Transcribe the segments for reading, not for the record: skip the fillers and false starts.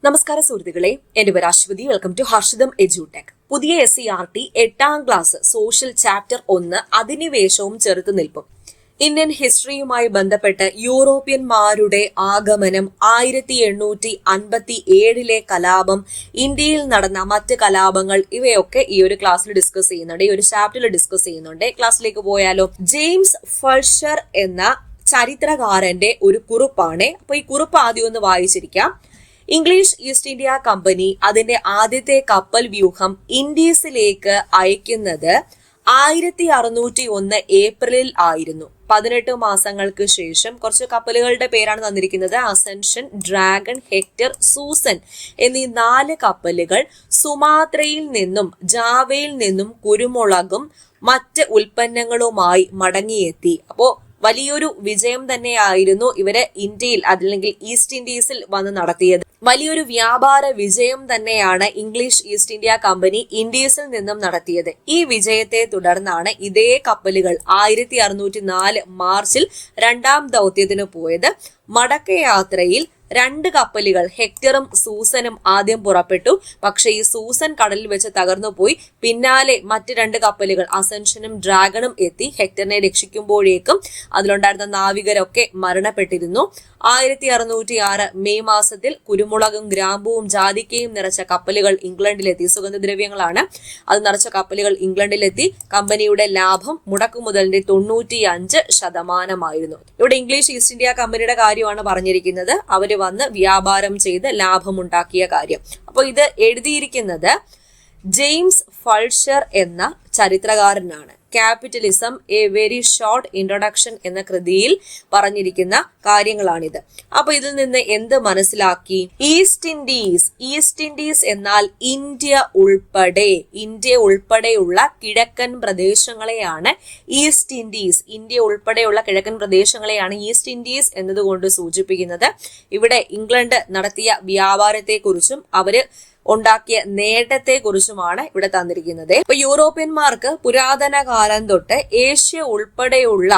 നമസ്കാരം സുഹൃത്തുക്കളെ, എന്റെ പേര് Aswathy. Welcome to Harshitham edutech. പുതിയ SCERT 8ാം ക്ലാസ് സോഷ്യൽ ചാപ്റ്റർ 1 അധിനിവേശവും ചെറുത്തുനിൽപ്പും. ഇന്ത്യൻ ഹിസ്റ്ററിയുമായി ബന്ധപ്പെട്ട് യൂറോപ്യന്മാരുടെ ആഗമനം, 1857 കലാപം, ഇന്ത്യയിൽ നടന്ന മറ്റ് കലാപങ്ങൾ, ഇവയൊക്കെ ഈ ഒരു ക്ലാസ്സിൽ ഡിസ്കസ് ചെയ്യുന്നുണ്ട്, ഈ ഒരു ചാപ്റ്ററിൽ ഡിസ്കസ് ചെയ്യുന്നുണ്ട്. ക്ലാസ്സിലേക്ക് പോയാലോ. ജെയിംസ് ഫൾഷർ എന്ന ചരിത്രകാരന്റെ ഒരു കുറിപ്പാണ്. അപ്പൊ ഈ കുറിപ്പ് ആദ്യം ഒന്ന് വായിച്ചിരിക്കാം. ഇംഗ്ലീഷ് ഈസ്റ്റ് ഇന്ത്യ കമ്പനി അതിന്റെ ആദ്യത്തെ കപ്പൽ വ്യൂഹം ഇൻഡീസിലേക്ക് അയക്കുന്നത് 1601 ഏപ്രിലിൽ ആയിരുന്നു. 18 മാസങ്ങൾക്ക് ശേഷം കുറച്ച് കപ്പലുകളുടെ പേരാണ് തന്നിരിക്കുന്നത്. അസെൻഷൻ, ഡ്രാഗൺ, ഹെക്ടർ, സൂസൻ എന്നീ 4 കപ്പലുകൾ സുമാത്രയിൽ നിന്നും ജാവയിൽ നിന്നും കുരുമുളകും മറ്റ് ഉൽപ്പന്നങ്ങളുമായി മടങ്ങിയെത്തി. അപ്പോ വലിയൊരു വിജയം തന്നെയായിരുന്നു ഇവര് ഇന്ത്യയിൽ അല്ലെങ്കിൽ ഈസ്റ്റ് ഇൻഡീസിൽ വന്ന് നടത്തിയത്. വലിയൊരു വ്യാപാര വിജയം തന്നെയാണ് ഇംഗ്ലീഷ് ഈസ്റ്റ് ഇന്ത്യ കമ്പനി ഇൻഡീസിൽ നിന്നും നടത്തിയത്. ഈ വിജയത്തെ തുടർന്നാണ് ഇതേ കപ്പലുകൾ 1604 മാർച്ചിൽ 2ാം ദൗത്യത്തിന് പോയത്. മടക്കയാത്രയിൽ 2 കപ്പലുകൾ ഹെക്ടറും സൂസനും ആദ്യം പുറപ്പെട്ടു. പക്ഷേ ഈ സൂസൻ കടലിൽ വെച്ച് തകർന്നു പോയി. പിന്നാലെ മറ്റ് 2 കപ്പലുകൾ അസെൻഷനും ഡ്രാഗണും എത്തി ഹെക്ടറിനെ രക്ഷിക്കുമ്പോഴേക്കും അതിലുണ്ടായിരുന്ന നാവികരൊക്കെ മരണപ്പെട്ടിരുന്നു. 1606 മെയ് മാസത്തിൽ കുരുമുളകും ഗ്രാമ്പുവും ജാതിക്കയും നിറച്ച കപ്പലുകൾ ഇംഗ്ലണ്ടിലെത്തി. സുഗന്ധദ്രവ്യങ്ങളാണ്. അത് നിറച്ച കപ്പലുകൾ ഇംഗ്ലണ്ടിലെത്തി. കമ്പനിയുടെ ലാഭം മുടക്കുമുതലിന്റെ 95%. ഇവിടെ ഇംഗ്ലീഷ് ഈസ്റ്റ് ഇന്ത്യ കമ്പനിയുടെ കാര്യമാണ് പറഞ്ഞിരിക്കുന്നത്. അവര് വന്ന് വ്യാപാരം ചെയ്ത് ലാഭമുണ്ടാക്കിയ കാര്യം. അപ്പോൾ ഇത് എഴുതിയിരിക്കുന്നത് ജെയിംസ് ഫൾഷർ എന്ന ചരിത്രകാരനാണ്. Capitalism a very short introduction എന്ന കൃതിയിൽ പറഞ്ഞിരിക്കുന്ന കാര്യങ്ങളാണിത്. അപ്പൊ ഇതിൽ നിന്ന് എന്ത് മനസ്സിലാക്കി? ഈസ്റ്റ് ഇൻഡീസ് എന്നാൽ ഇന്ത്യ ഉൾപ്പെടെയുള്ള കിഴക്കൻ പ്രദേശങ്ങളെയാണ് ഈസ്റ്റ് ഇൻഡീസ്. ഇന്ത്യ ഉൾപ്പെടെയുള്ള കിഴക്കൻ പ്രദേശങ്ങളെയാണ് ഈസ്റ്റ് ഇൻഡീസ് എന്നതുകൊണ്ട് സൂചിപ്പിക്കുന്നത്. ഇവിടെ ഇംഗ്ലണ്ട് നടത്തിയ വ്യാപാരത്തെക്കുറിച്ചും അവര് ഉണ്ടാക്കിയ നേട്ടത്തെ കുറിച്ചുമാണ് ഇവിടെ തന്നിരിക്കുന്നത്. ഇപ്പൊ യൂറോപ്യന്മാർക്ക് പുരാതന കാലം തൊട്ട് ഏഷ്യ ഉൾപ്പെടെയുള്ള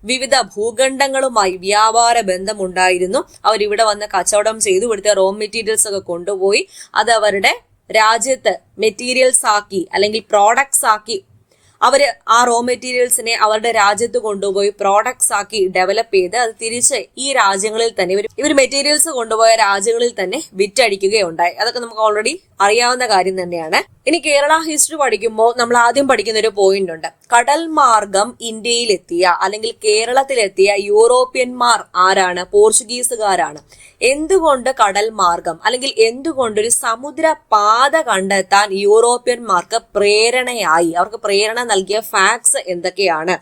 വിവിധ ഭൂഖണ്ഡങ്ങളുമായി വ്യാപാര ബന്ധമുണ്ടായിരുന്നു. അവരിവിടെ വന്ന് കച്ചവടം ചെയ്തു. ഇവിടുത്തെ റോ മെറ്റീരിയൽസ് ഒക്കെ കൊണ്ടുപോയി അത് അവരുടെ രാജ്യത്ത് മെറ്റീരിയൽസ് ആക്കി അല്ലെങ്കിൽ പ്രോഡക്ട്സ് ആക്കി അവര് ആ റോ മെറ്റീരിയൽസിനെ അവരുടെ രാജ്യത്ത് കൊണ്ടുപോയി പ്രോഡക്ട്സ് ആക്കി ഡെവലപ്പ് ചെയ്ത് അത് തിരിച്ച് ഈ രാജ്യങ്ങളിൽ തന്നെ ഇവർ മെറ്റീരിയൽസ് കൊണ്ടുപോയ രാജ്യങ്ങളിൽ തന്നെ വിറ്റഴിക്കുകയുണ്ടായി. അതൊക്കെ നമുക്ക് ഓൾറെഡി അറിയാവുന്ന കാര്യം തന്നെയാണ്. ഇനി കേരള ഹിസ്റ്ററി പഠിക്കുമ്പോൾ നമ്മൾ ആദ്യം പഠിക്കുന്ന ഒരു പോയിന്റ് ഉണ്ട്. കടൽ മാർഗം ഇന്ത്യയിലെത്തിയ അല്ലെങ്കിൽ കേരളത്തിലെത്തിയ യൂറോപ്യന്മാർ ആരാണ്? പോർച്ചുഗീസുകാരാണ്. എന്തുകൊണ്ട് കടൽ മാർഗം അല്ലെങ്കിൽ എന്തുകൊണ്ടൊരു സമുദ്രപാത കണ്ടെത്താൻ യൂറോപ്യന്മാർക്ക് പ്രേരണയായി? അവർക്ക് പ്രേരണ നൽകിയ ഫാക്ട്സ് എന്തൊക്കെയാണ്?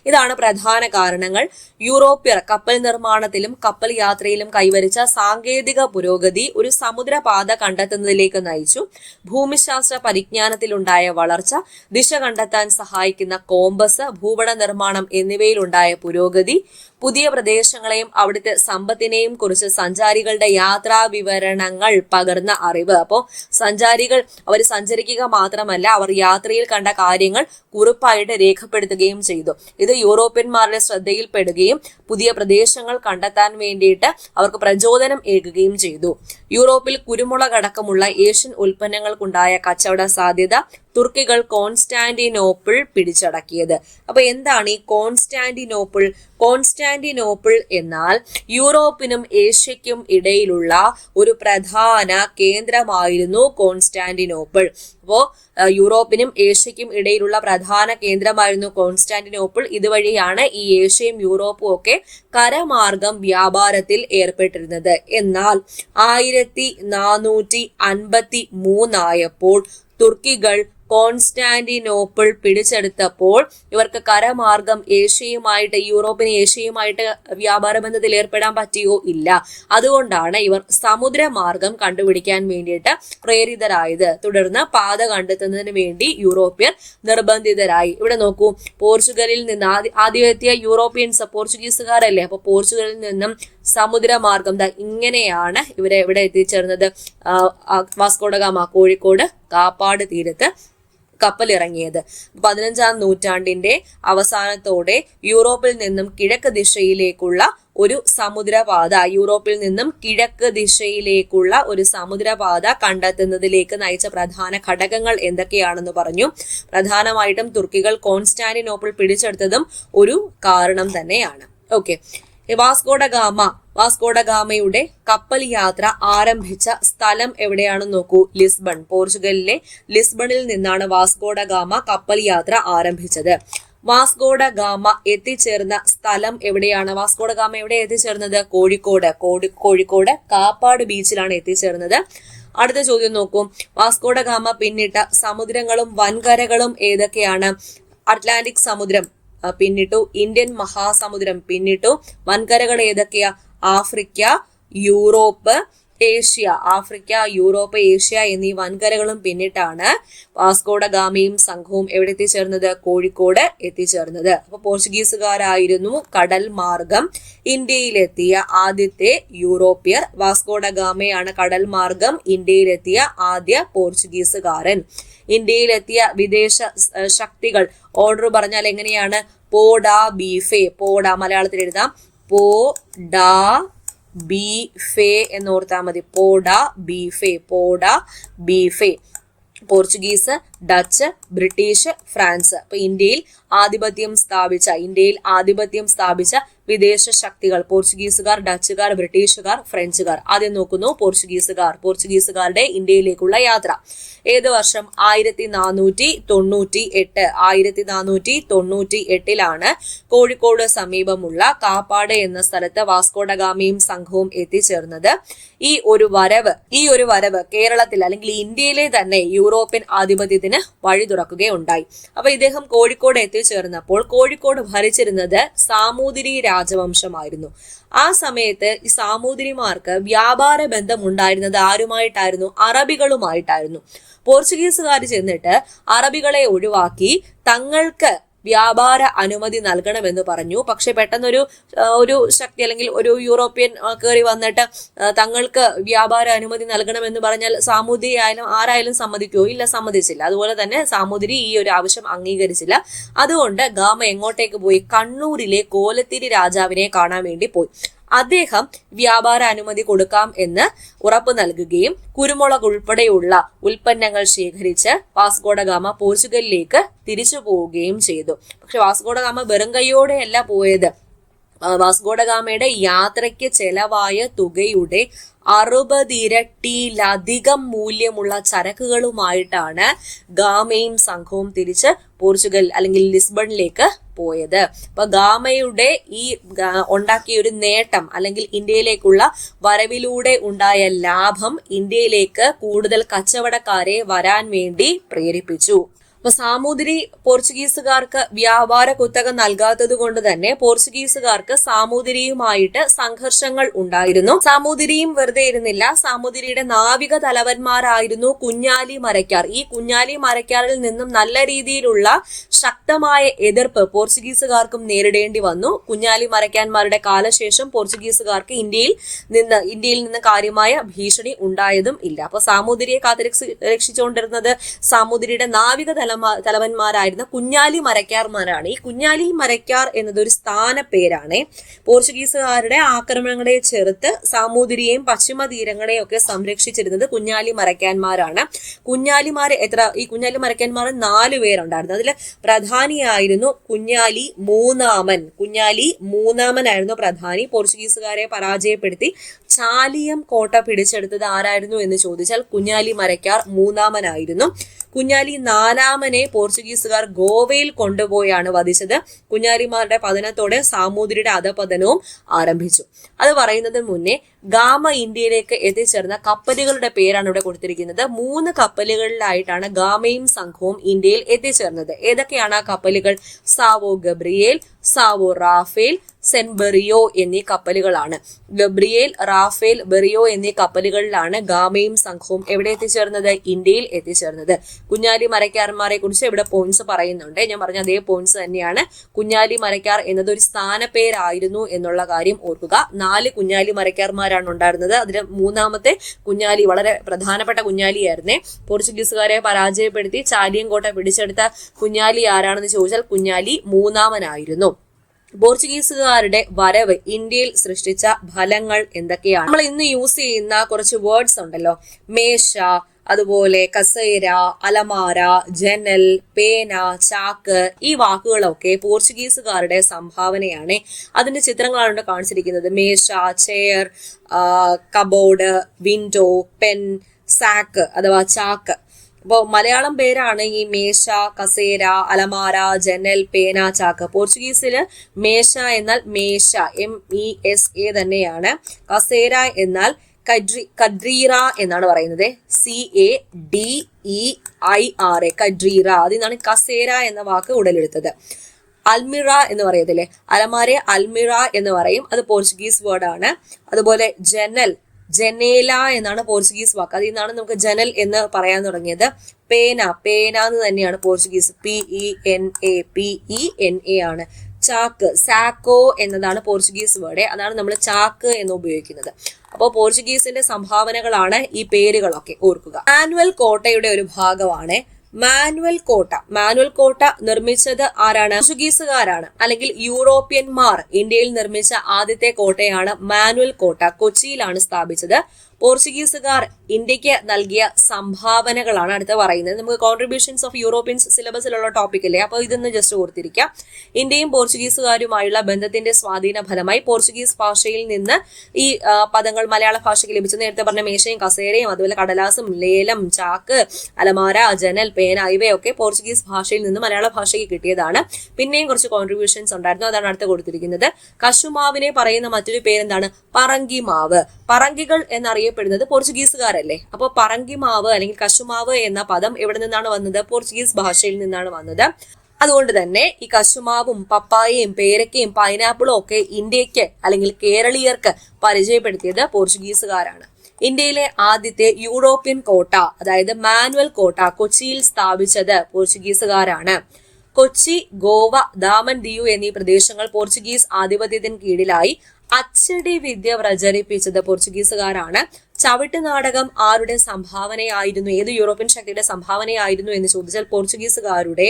ഇതാണ് പ്രധാന കാരണങ്ങൾ. യൂറോപ്യർ കപ്പൽ നിർമ്മാണത്തിലും കപ്പൽ യാത്രയിലും കൈവരിച്ച സാങ്കേതിക പുരോഗതി ഒരു സമുദ്രപാത കണ്ടെത്തുന്നതിലേക്ക് നയിച്ചു. ഭൂമിശാസ്ത്ര പരിജ്ഞാനത്തിലുണ്ടായ വളർച്ച, ദിശ കണ്ടെത്താൻ സഹായിക്കുന്ന കോമ്പസ്, ഭൂപട നിർമ്മാണം എന്നിവയിലുണ്ടായ പുരോഗതി, പുതിയ പ്രദേശങ്ങളെയും അവിടുത്തെ സമ്പത്തിനെയും കുറിച്ച് സഞ്ചാരികളുടെ യാത്രാ വിവരണങ്ങൾ പകർന്ന അറിവ്. അപ്പോൾ സഞ്ചാരികൾ അവർ സഞ്ചരിക്കുക മാത്രമല്ല, അവർ യാത്രയിൽ കണ്ട കാര്യങ്ങൾ കുറിപ്പായിട്ട് രേഖപ്പെടുത്തുകയും ചെയ്തു. ഇത് യൂറോപ്യന്മാരുടെ ശ്രദ്ധയിൽപ്പെടുകയും പുതിയ പ്രദേശങ്ങൾ കണ്ടെത്താൻ വേണ്ടിയിട്ട് അവർക്ക് പ്രചോദനം ഏകുകയും ചെയ്തു. യൂറോപ്പിൽ കുരുമുളകടക്കമുള്ള ഏഷ്യൻ ഉൽപ്പന്നങ്ങൾക്കുണ്ടായ കച്ചവട സാധ്യത, തുർക്കികൾ കോൺസ്റ്റാന്റിനോപ്പിൾ പിടിച്ചടക്കിയത്. അപ്പൊ എന്താണ് ഈ കോൺസ്റ്റാന്റിനോപ്പിൾ എന്നാൽ യൂറോപ്പിനും ഏഷ്യയ്ക്കും ഇടയിലുള്ള ഒരു പ്രധാന കേന്ദ്രമായിരുന്നു കോൺസ്റ്റാന്റിനോപ്പിൾ. അപ്പോ യൂറോപ്പിനും ഏഷ്യയ്ക്കും ഇടയിലുള്ള പ്രധാന കേന്ദ്രമായിരുന്നു കോൺസ്റ്റാന്റിനോപ്പിൾ. ഇതുവഴിയാണ് ഈ ഏഷ്യയും യൂറോപ്പും ഒക്കെ കരമാർഗം വ്യാപാരത്തിൽ ഏർപ്പെട്ടിരുന്നത്. എന്നാൽ 1453 ആയപ്പോൾ തുർക്കികൾ കോൺസ്റ്റാന്റിനോപ്പിൾ പിടിച്ചെടുത്തപ്പോൾ ഇവർക്ക് കരമാർഗം യൂറോപ്പിന് ഏഷ്യയുമായിട്ട് വ്യാപാര ബന്ധത്തിൽ ഏർപ്പെടാൻ പറ്റിയോ? ഇല്ല. അതുകൊണ്ടാണ് ഇവർ സമുദ്രമാർഗം കണ്ടുപിടിക്കാൻ വേണ്ടിയിട്ട് പ്രേരിതരായത്. തുടർന്ന് പാത കണ്ടെത്തുന്നതിന് വേണ്ടി യൂറോപ്യർ നിർബന്ധിതരായി. ഇവിടെ നോക്കൂ, പോർച്ചുഗലിൽ നിന്ന് ആദ്യം എത്തിയ യൂറോപ്യൻസ് പോർച്ചുഗീസുകാരല്ലേ. അപ്പൊ പോർച്ചുഗലിൽ നിന്നും സമുദ്രമാർഗം ഇങ്ങനെയാണ് ഇവിടെ എത്തിച്ചേർന്നത്. വാസ്കോഡ ഗാമ കോഴിക്കോട് കാപ്പാട് തീരത്ത് കപ്പലിറങ്ങിയത്. 15-ാം നൂറ്റാണ്ടിന്റെ അവസാനത്തോടെ യൂറോപ്പിൽ നിന്നും കിഴക്ക് ദിശയിലേക്കുള്ള ഒരു സമുദ്രപാത കണ്ടെത്തുന്നതിലേക്ക് നയിച്ച പ്രധാന ഘടകങ്ങൾ എന്തൊക്കെയാണെന്ന് പറഞ്ഞു. പ്രധാനമായിട്ടും തുർക്കികൾ കോൺസ്റ്റാന്റിനോപ്പിൾ പിടിച്ചെടുത്തതും ഒരു കാരണം തന്നെയാണ്. ഓക്കെ, വാസ്കോഡഗാമയുടെ കപ്പൽ യാത്ര ആരംഭിച്ച സ്ഥലം എവിടെയാണെന്ന് നോക്കൂ. ലിസ്ബൺ. പോർച്ചുഗലിലെ ലിസ്ബണിൽ നിന്നാണ് വാസ്കോഡഗാമ കപ്പൽ യാത്ര ആരംഭിച്ചത്. വാസ്കോഡഗാമ എത്തിച്ചേർന്ന സ്ഥലം എവിടെയാണ്? വാസ്കോഡഗാമ എവിടെ എത്തിച്ചേർന്നത്? കോഴിക്കോട് കാപ്പാട് ബീച്ചിലാണ് എത്തിച്ചേർന്നത്. അടുത്ത ചോദ്യം നോക്കൂ. വാസ്കോഡഗാമ പിന്നിട്ട സമുദ്രങ്ങളും വൻകരകളും ഏതൊക്കെയാണ്? അറ്റ്ലാന്റിക് സമുദ്രം പിന്നിട്ടു, ഇന്ത്യൻ മഹാസമുദ്രം പിന്നിട്ടു. വൻകരകൾ ഏതൊക്കെയാ? ആഫ്രിക്ക, യൂറോപ്പ്, ഏഷ്യ എന്നീ വൻകരകളും പിന്നിട്ടാണ് വാസ്കോഡഗാമയും സംഘവും എവിടെ എത്തിച്ചേർന്നത്? കോഴിക്കോട് എത്തിച്ചേർന്നത്. അപ്പൊ പോർച്ചുഗീസുകാരായിരുന്നു കടൽ മാർഗം ഇന്ത്യയിലെത്തിയ ആദ്യത്തെ യൂറോപ്യർ. വാസ്കോഡഗാമയാണ് കടൽ മാർഗം ഇന്ത്യയിലെത്തിയ ആദ്യ പോർച്ചുഗീസുകാരൻ. ഇന്ത്യയിലെത്തിയ വിദേശ ശക്തികൾ ഓർഡർ പറഞ്ഞാൽ എങ്ങനെയാണ്? പോഡാ ബീഫെ. മലയാളത്തിൽ എഴുതാം പോഡാ ബീഫെ എന്നോർത്താൽ മതി. പോഡാ ബീഫെ. Portuguese, Dutch, British, France. അപ്പൊ ഇന്ത്യയിൽ ആധിപത്യം സ്ഥാപിച്ച വിദേശ ശക്തികൾ പോർച്ചുഗീസുകാർ, ഡച്ചുകാർ, ബ്രിട്ടീഷുകാർ, ഫ്രഞ്ചുകാർ. ആദ്യം നോക്കുന്നു പോർച്ചുഗീസുകാരുടെ ഇന്ത്യയിലേക്കുള്ള യാത്ര. ഏത് വർഷം? 1498 കോഴിക്കോട് സമീപമുള്ള കാപ്പാട് എന്ന സ്ഥലത്ത് വാസ്കോഡഗാമയും സംഘവും എത്തിച്ചേർന്നത്. ഈ ഒരു വരവ് കേരളത്തിൽ അല്ലെങ്കിൽ ഇന്ത്യയിലെ തന്നെ യൂറോപ്യൻ ആധിപത്യത്തിന് വഴി തുറക്കുകയുണ്ടായി. അപ്പൊ ഇദ്ദേഹം കോഴിക്കോട് എത്തിച്ചേർന്നപ്പോൾ കോഴിക്കോട് ഭരിച്ചിരുന്നത് സാമൂതിരി രാജവംശമായിരുന്നു. ആ സമയത്ത് ഈ സാമൂതിരിമാർക്ക് വ്യാപാര ബന്ധം ഉണ്ടായിരുന്നത് ആരുമായിട്ടായിരുന്നു? അറബികളുമായിട്ടായിരുന്നു. പോർച്ചുഗീസുകാർ ചെന്നിട്ട് അറബികളെ ഒഴിവാക്കി തങ്ങൾക്ക് വ്യാപാര അനുമതി നൽകണമെന്ന് പറഞ്ഞു. പക്ഷെ പെട്ടെന്നൊരു ശക്തി അല്ലെങ്കിൽ ഒരു യൂറോപ്യൻ കയറി വന്നിട്ട് തങ്ങൾക്ക് വ്യാപാര അനുമതി നൽകണമെന്ന് പറഞ്ഞാൽ സാമൂതിരി ആരായാലും സമ്മതിക്കുമോ? ഇല്ല, സമ്മതിച്ചില്ല. അതുപോലെ തന്നെ സാമൂതിരി ഈ ഒരു ആവശ്യം അംഗീകരിച്ചില്ല. അതുകൊണ്ട് ഗാമ എങ്ങോട്ടേക്ക് പോയി? കണ്ണൂരിലെ കോലത്തിരി രാജാവിനെ കാണാൻ വേണ്ടി പോയി. അദ്ദേഹം വ്യാപാര അനുമതി കൊടുക്കാം എന്ന് ഉറപ്പ് നൽകുകയും കുരുമുളക് ഉൾപ്പെടെയുള്ള ഉൽപ്പന്നങ്ങൾ ശേഖരിച്ച് വാസ്കോഡഗാമ പോർച്ചുഗലിലേക്ക് തിരിച്ചു പോവുകയും ചെയ്തു. പക്ഷെ വാസ്കോഡഗാമ വെറും കൈയോടെയല്ല പോയത്. വാസ്കോഡഗാമയുടെ യാത്രയ്ക്ക് ചെലവായ തുകയുടെ 60 ഇരട്ടിയിലധികം മൂല്യമുള്ള ചരക്കുകളുമായിട്ടാണ് ഗാമയും സംഘവും തിരിച്ച് പോർച്ചുഗൽ അല്ലെങ്കിൽ ലിസ്ബണിലേക്ക് പോയത്. അപ്പൊ ഗാമയുടെ ഈ ഉണ്ടാക്കിയ ഒരു നേട്ടം അല്ലെങ്കിൽ ഇന്ത്യയിലേക്കുള്ള വരവിലൂടെ ഉണ്ടായ ലാഭം ഇന്ത്യയിലേക്ക് കൂടുതൽ കച്ചവടക്കാരെ വരാൻ വേണ്ടി പ്രേരിപ്പിച്ചു. അപ്പൊ സാമൂതിരി പോർച്ചുഗീസുകാർക്ക് വ്യാപാര കുത്തക നൽകാത്തത് കൊണ്ട് തന്നെ പോർച്ചുഗീസുകാർക്ക് സാമൂതിരിയുമായിട്ട് സംഘർഷങ്ങൾ ഉണ്ടായിരുന്നു. സാമൂതിരിയും വെറുതെ ഇരുന്നില്ല. സാമൂതിരിയുടെ നാവിക തലവന്മാരായിരുന്നു കുഞ്ഞാലി മരക്കാർ. ഈ കുഞ്ഞാലി മരക്കാരിൽ നിന്നും നല്ല രീതിയിലുള്ള ശക്തമായ എതിർപ്പ് പോർച്ചുഗീസുകാർക്കും നേരിടേണ്ടി വന്നു. കുഞ്ഞാലി മരക്കാന്മാരുടെ കാലശേഷം പോർച്ചുഗീസുകാർക്ക് ഇന്ത്യയിൽ നിന്ന് കാര്യമായ ഭീഷണി ഉണ്ടായതും ഇല്ല. അപ്പൊ സാമൂതിരിയെ രക്ഷിച്ചുകൊണ്ടിരുന്നത് സാമൂതിരിയുടെ നാവിക തലവന്മാരായിരുന്ന കുഞ്ഞാലി മരക്കാർമാരാണ്. ഈ കുഞ്ഞാലി മരക്കാർ എന്നത് ഒരു സ്ഥാന പേരാണ്. പോർച്ചുഗീസുകാരുടെ ആക്രമണങ്ങളെ ചെറുത്ത് സാമൂതിരിയെയും പശ്ചിമ തീരങ്ങളെയും ഒക്കെ സംരക്ഷിച്ചിരുന്നത് കുഞ്ഞാലി മരക്കാന്മാരാണ്. ഈ കുഞ്ഞാലി മരക്കാന്മാർ 4 പേരുണ്ടായിരുന്നു. അതിൽ പ്രധാനിയായിരുന്നു കുഞ്ഞാലി മൂന്നാമനായിരുന്നു പ്രധാനി. പോർച്ചുഗീസുകാരെ പരാജയപ്പെടുത്തി ചാലിയം കോട്ട പിടിച്ചെടുത്തത് ആരായിരുന്നു എന്ന് ചോദിച്ചാൽ കുഞ്ഞാലി മരക്കാർ മൂന്നാമനായിരുന്നു. കുഞ്ഞാലി 4-ാമനെ പോർച്ചുഗീസുകാർ ഗോവയിൽ കൊണ്ടുപോയാണ് വധിച്ചത്. കുഞ്ഞാലിമാരുടെ പതനത്തോടെ സാമൂതിരിയുടെ അധപതനവും ആരംഭിച്ചു. അത് പറയുന്നതിന് മുന്നേ ഗാമ ഇന്ത്യയിലേക്ക് എത്തിച്ചേർന്ന കപ്പലുകളുടെ പേരാണ് ഇവിടെ കൊടുത്തിരിക്കുന്നത്. 3 കപ്പലുകളിലായിട്ടാണ് ഗാമയും സംഘവും ഇന്ത്യയിൽ എത്തിച്ചേർന്നത്. ഏതൊക്കെയാണ് ആ കപ്പലുകൾ? Sao Gabriel, Sao Rafael, Saint Berrio എന്നീ കപ്പലുകളാണ്. ഗബ്രിയേൽ, റാഫേൽ, ബെറിയോ എന്നീ കപ്പലുകളിലാണ് ഗാമയും സംഘവും എവിടെ എത്തിച്ചേർന്നത്? ഇന്ത്യയിൽ എത്തിച്ചേർന്നത്. കുഞ്ഞാലി മരക്കാർമാരെ കുറിച്ച് ഇവിടെ പോയിന്റ്സ് പറയുന്നുണ്ട്. ഞാൻ പറഞ്ഞ അതേ പോയിന്റ്സ് തന്നെയാണ്. കുഞ്ഞാലി മരക്കാർ എന്നത് ഒരു സ്ഥാനപ്പേരായിരുന്നു എന്നുള്ള കാര്യം ഓർക്കുക. 4 കുഞ്ഞാലി മരക്കാർമാരാണ് കുഞ്ഞാലിമാരാണ് ഉണ്ടായിരുന്നത്. അതിന് മൂന്നാമത്തെ കുഞ്ഞാലി വളരെ പ്രധാനപ്പെട്ട കുഞ്ഞാലിയായിരുന്നേ. പോർച്ചുഗീസുകാരെ പരാജയപ്പെടുത്തി ചാലിയൻകോട്ട പിടിച്ചെടുത്ത കുഞ്ഞാലി ആരാണെന്ന് ചോദിച്ചാൽ കുഞ്ഞാലി മൂന്നാമനായിരുന്നു. പോർച്ചുഗീസുകാരുടെ വരവ് ഇന്ത്യയിൽ സൃഷ്ടിച്ച ഫലങ്ങൾ എന്തൊക്കെയാണ്? നമ്മൾ ഇന്ന് യൂസ് ചെയ്യുന്ന കുറച്ച് വേർഡ്സ് ഉണ്ടല്ലോ, മേശ, അതുപോലെ കസേര, അലമാര, ജനൽ, പേന, ചാക്ക്, ഈ വാക്കുകളൊക്കെ പോർച്ചുഗീസുകാരുടെ സംഭാവനയാണ്. അതിന്റെ ചിത്രങ്ങളാണ് കാണിച്ചിരിക്കുന്നത്. മേശ, chair, cupboard, window, pen, sack അഥവാ ചാക്ക്. അപ്പോൾ മലയാളം പേരാണ് ഈ മേശ, കസേര, അലമാര, ജനൽ, പേന, ചാക്ക്. പോർച്ചുഗീസില് മേശ എന്നാൽ മേശ, MESA തന്നെയാണ്. കസേര എന്നാൽ കഡ്രീറ എന്നാണ് പറയുന്നത്, CADEIRA, കഡ്രീറ. അതിൽ നിന്നാണ് കസേര എന്ന വാക്ക് ഉടലെടുത്തത്. അൽമിറ എന്ന് പറയത്തില്ലേ, അലമാരെ അൽമിറ എന്ന് പറയും, അത് പോർച്ചുഗീസ് വേർഡാണ്. അതുപോലെ ജനൽ, ജനേല എന്നാണ് പോർച്ചുഗീസ് വാക്ക്, അതിൽ നിന്നാണ് നമുക്ക് ജനൽ എന്ന് പറയാൻ തുടങ്ങിയത്. പേന, പേന എന്ന് തന്നെയാണ് പോർച്ചുഗീസ്, PENA ആണ്. ചാക്ക്, സാക്കോ എന്നതാണ് പോർച്ചുഗീസ് വേർഡ്, അതാണ് നമ്മൾ ചാക്ക് എന്ന് ഉപയോഗിക്കുന്നത്. അപ്പോൾ പോർച്ചുഗീസിന്റെ സംഭാവനകളാണ് ഈ പേരുകളൊക്കെ, ഓർക്കുക. മാനുവൽ കോട്ടയുടെ ഒരു ഭാഗമാണ് മാനുവൽ കോട്ട. മാനുവൽ കോട്ട നിർമ്മിച്ചത് ആരാണ്? പോർച്ചുഗീസുകാരാണ്, അല്ലെങ്കിൽ യൂറോപ്യന്മാർ ഇന്ത്യയിൽ നിർമ്മിച്ച ആദ്യത്തെ കോട്ടയാണ് മാനുവൽ കോട്ട. കൊച്ചിയിലാണ് സ്ഥാപിച്ചത്. പോർച്ചുഗീസുകാർ ഇന്ത്യക്ക് നൽകിയ സംഭാവനകളാണ് അടുത്ത പറയുന്നത്. നമുക്ക് കോൺട്രിബ്യൂഷൻസ് ഓഫ് യൂറോപ്യൻസ് സിലബസിലുള്ള ടോപ്പിക് അല്ലേ, അപ്പോൾ ഇതൊന്ന് ജസ്റ്റ് ഓർത്തിരിക്കാം. ഇന്ത്യയും പോർച്ചുഗീസുകാരുമായുള്ള ബന്ധത്തിന്റെ സ്വാധീന ഫലമായി പോർച്ചുഗീസ് ഭാഷയിൽ നിന്ന് ഈ പദങ്ങൾ മലയാള ഭാഷയ്ക്ക് ലഭിച്ചു. നേരത്തെ പറഞ്ഞ മേശയും കസേരയും അതുപോലെ കടലാസും ലേലം, ചാക്ക്, അലമാര, ജനൽ, പേന ഇവയൊക്കെ പോർച്ചുഗീസ് ഭാഷയിൽ നിന്ന് മലയാള ഭാഷയ്ക്ക് കിട്ടിയതാണ്. പിന്നെയും കുറച്ച് കോൺട്രിബ്യൂഷൻസ് ഉണ്ടായിരുന്നു, അതാണ് അടുത്ത് കൊടുത്തിരിക്കുന്നത്. കശുമാവിനെ പറയുന്ന മറ്റൊരു പേരെന്താണ്? പറങ്കിമാവ്. പറങ്കികൾ എന്നറിയപ്പെടുന്നത് പോർച്ചുഗീസുകാരല്ലേ. അപ്പോൾ പറങ്കിമാവ് അല്ലെങ്കിൽ കശുമാവ് എന്ന പദം എവിടെ നിന്നാണ് വന്നത്? പോർച്ചുഗീസ് ഭാഷയിൽ നിന്നാണ് വന്നത്. അതുകൊണ്ട് തന്നെ ഈ കശുമാവും പപ്പായയും പേരക്കയും പൈനാപ്പിളും ഒക്കെ ഇന്ത്യക്ക് അല്ലെങ്കിൽ കേരളീയർക്ക് പരിചയപ്പെടുത്തിയത് പോർച്ചുഗീസുകാരാണ്. ഇന്ത്യയിലെ ആദ്യത്തെ യൂറോപ്യൻ കോട്ട, അതായത് മാനുവൽ കോട്ട, കൊച്ചിയിൽ സ്ഥാപിച്ചത് പോർച്ചുഗീസുകാരാണ്. കൊച്ചി, ഗോവ, ദാമൻ ദിയു എന്നീ പ്രദേശങ്ങൾ പോർച്ചുഗീസ് ആധിപത്യത്തിന് കീഴിലായി. അച്ചടി വിദ്യ പ്രചരിപ്പിച്ചത് പോർച്ചുഗീസുകാരാണ്. ചവിട്ട് നാടകം ആരുടെ സംഭാവനയായിരുന്നു? ഏത് യൂറോപ്യൻ ശക്തിയുടെ സംഭാവനയായിരുന്നു എന്ന് ചോദിച്ചാൽ പോർച്ചുഗീസുകാരുടെ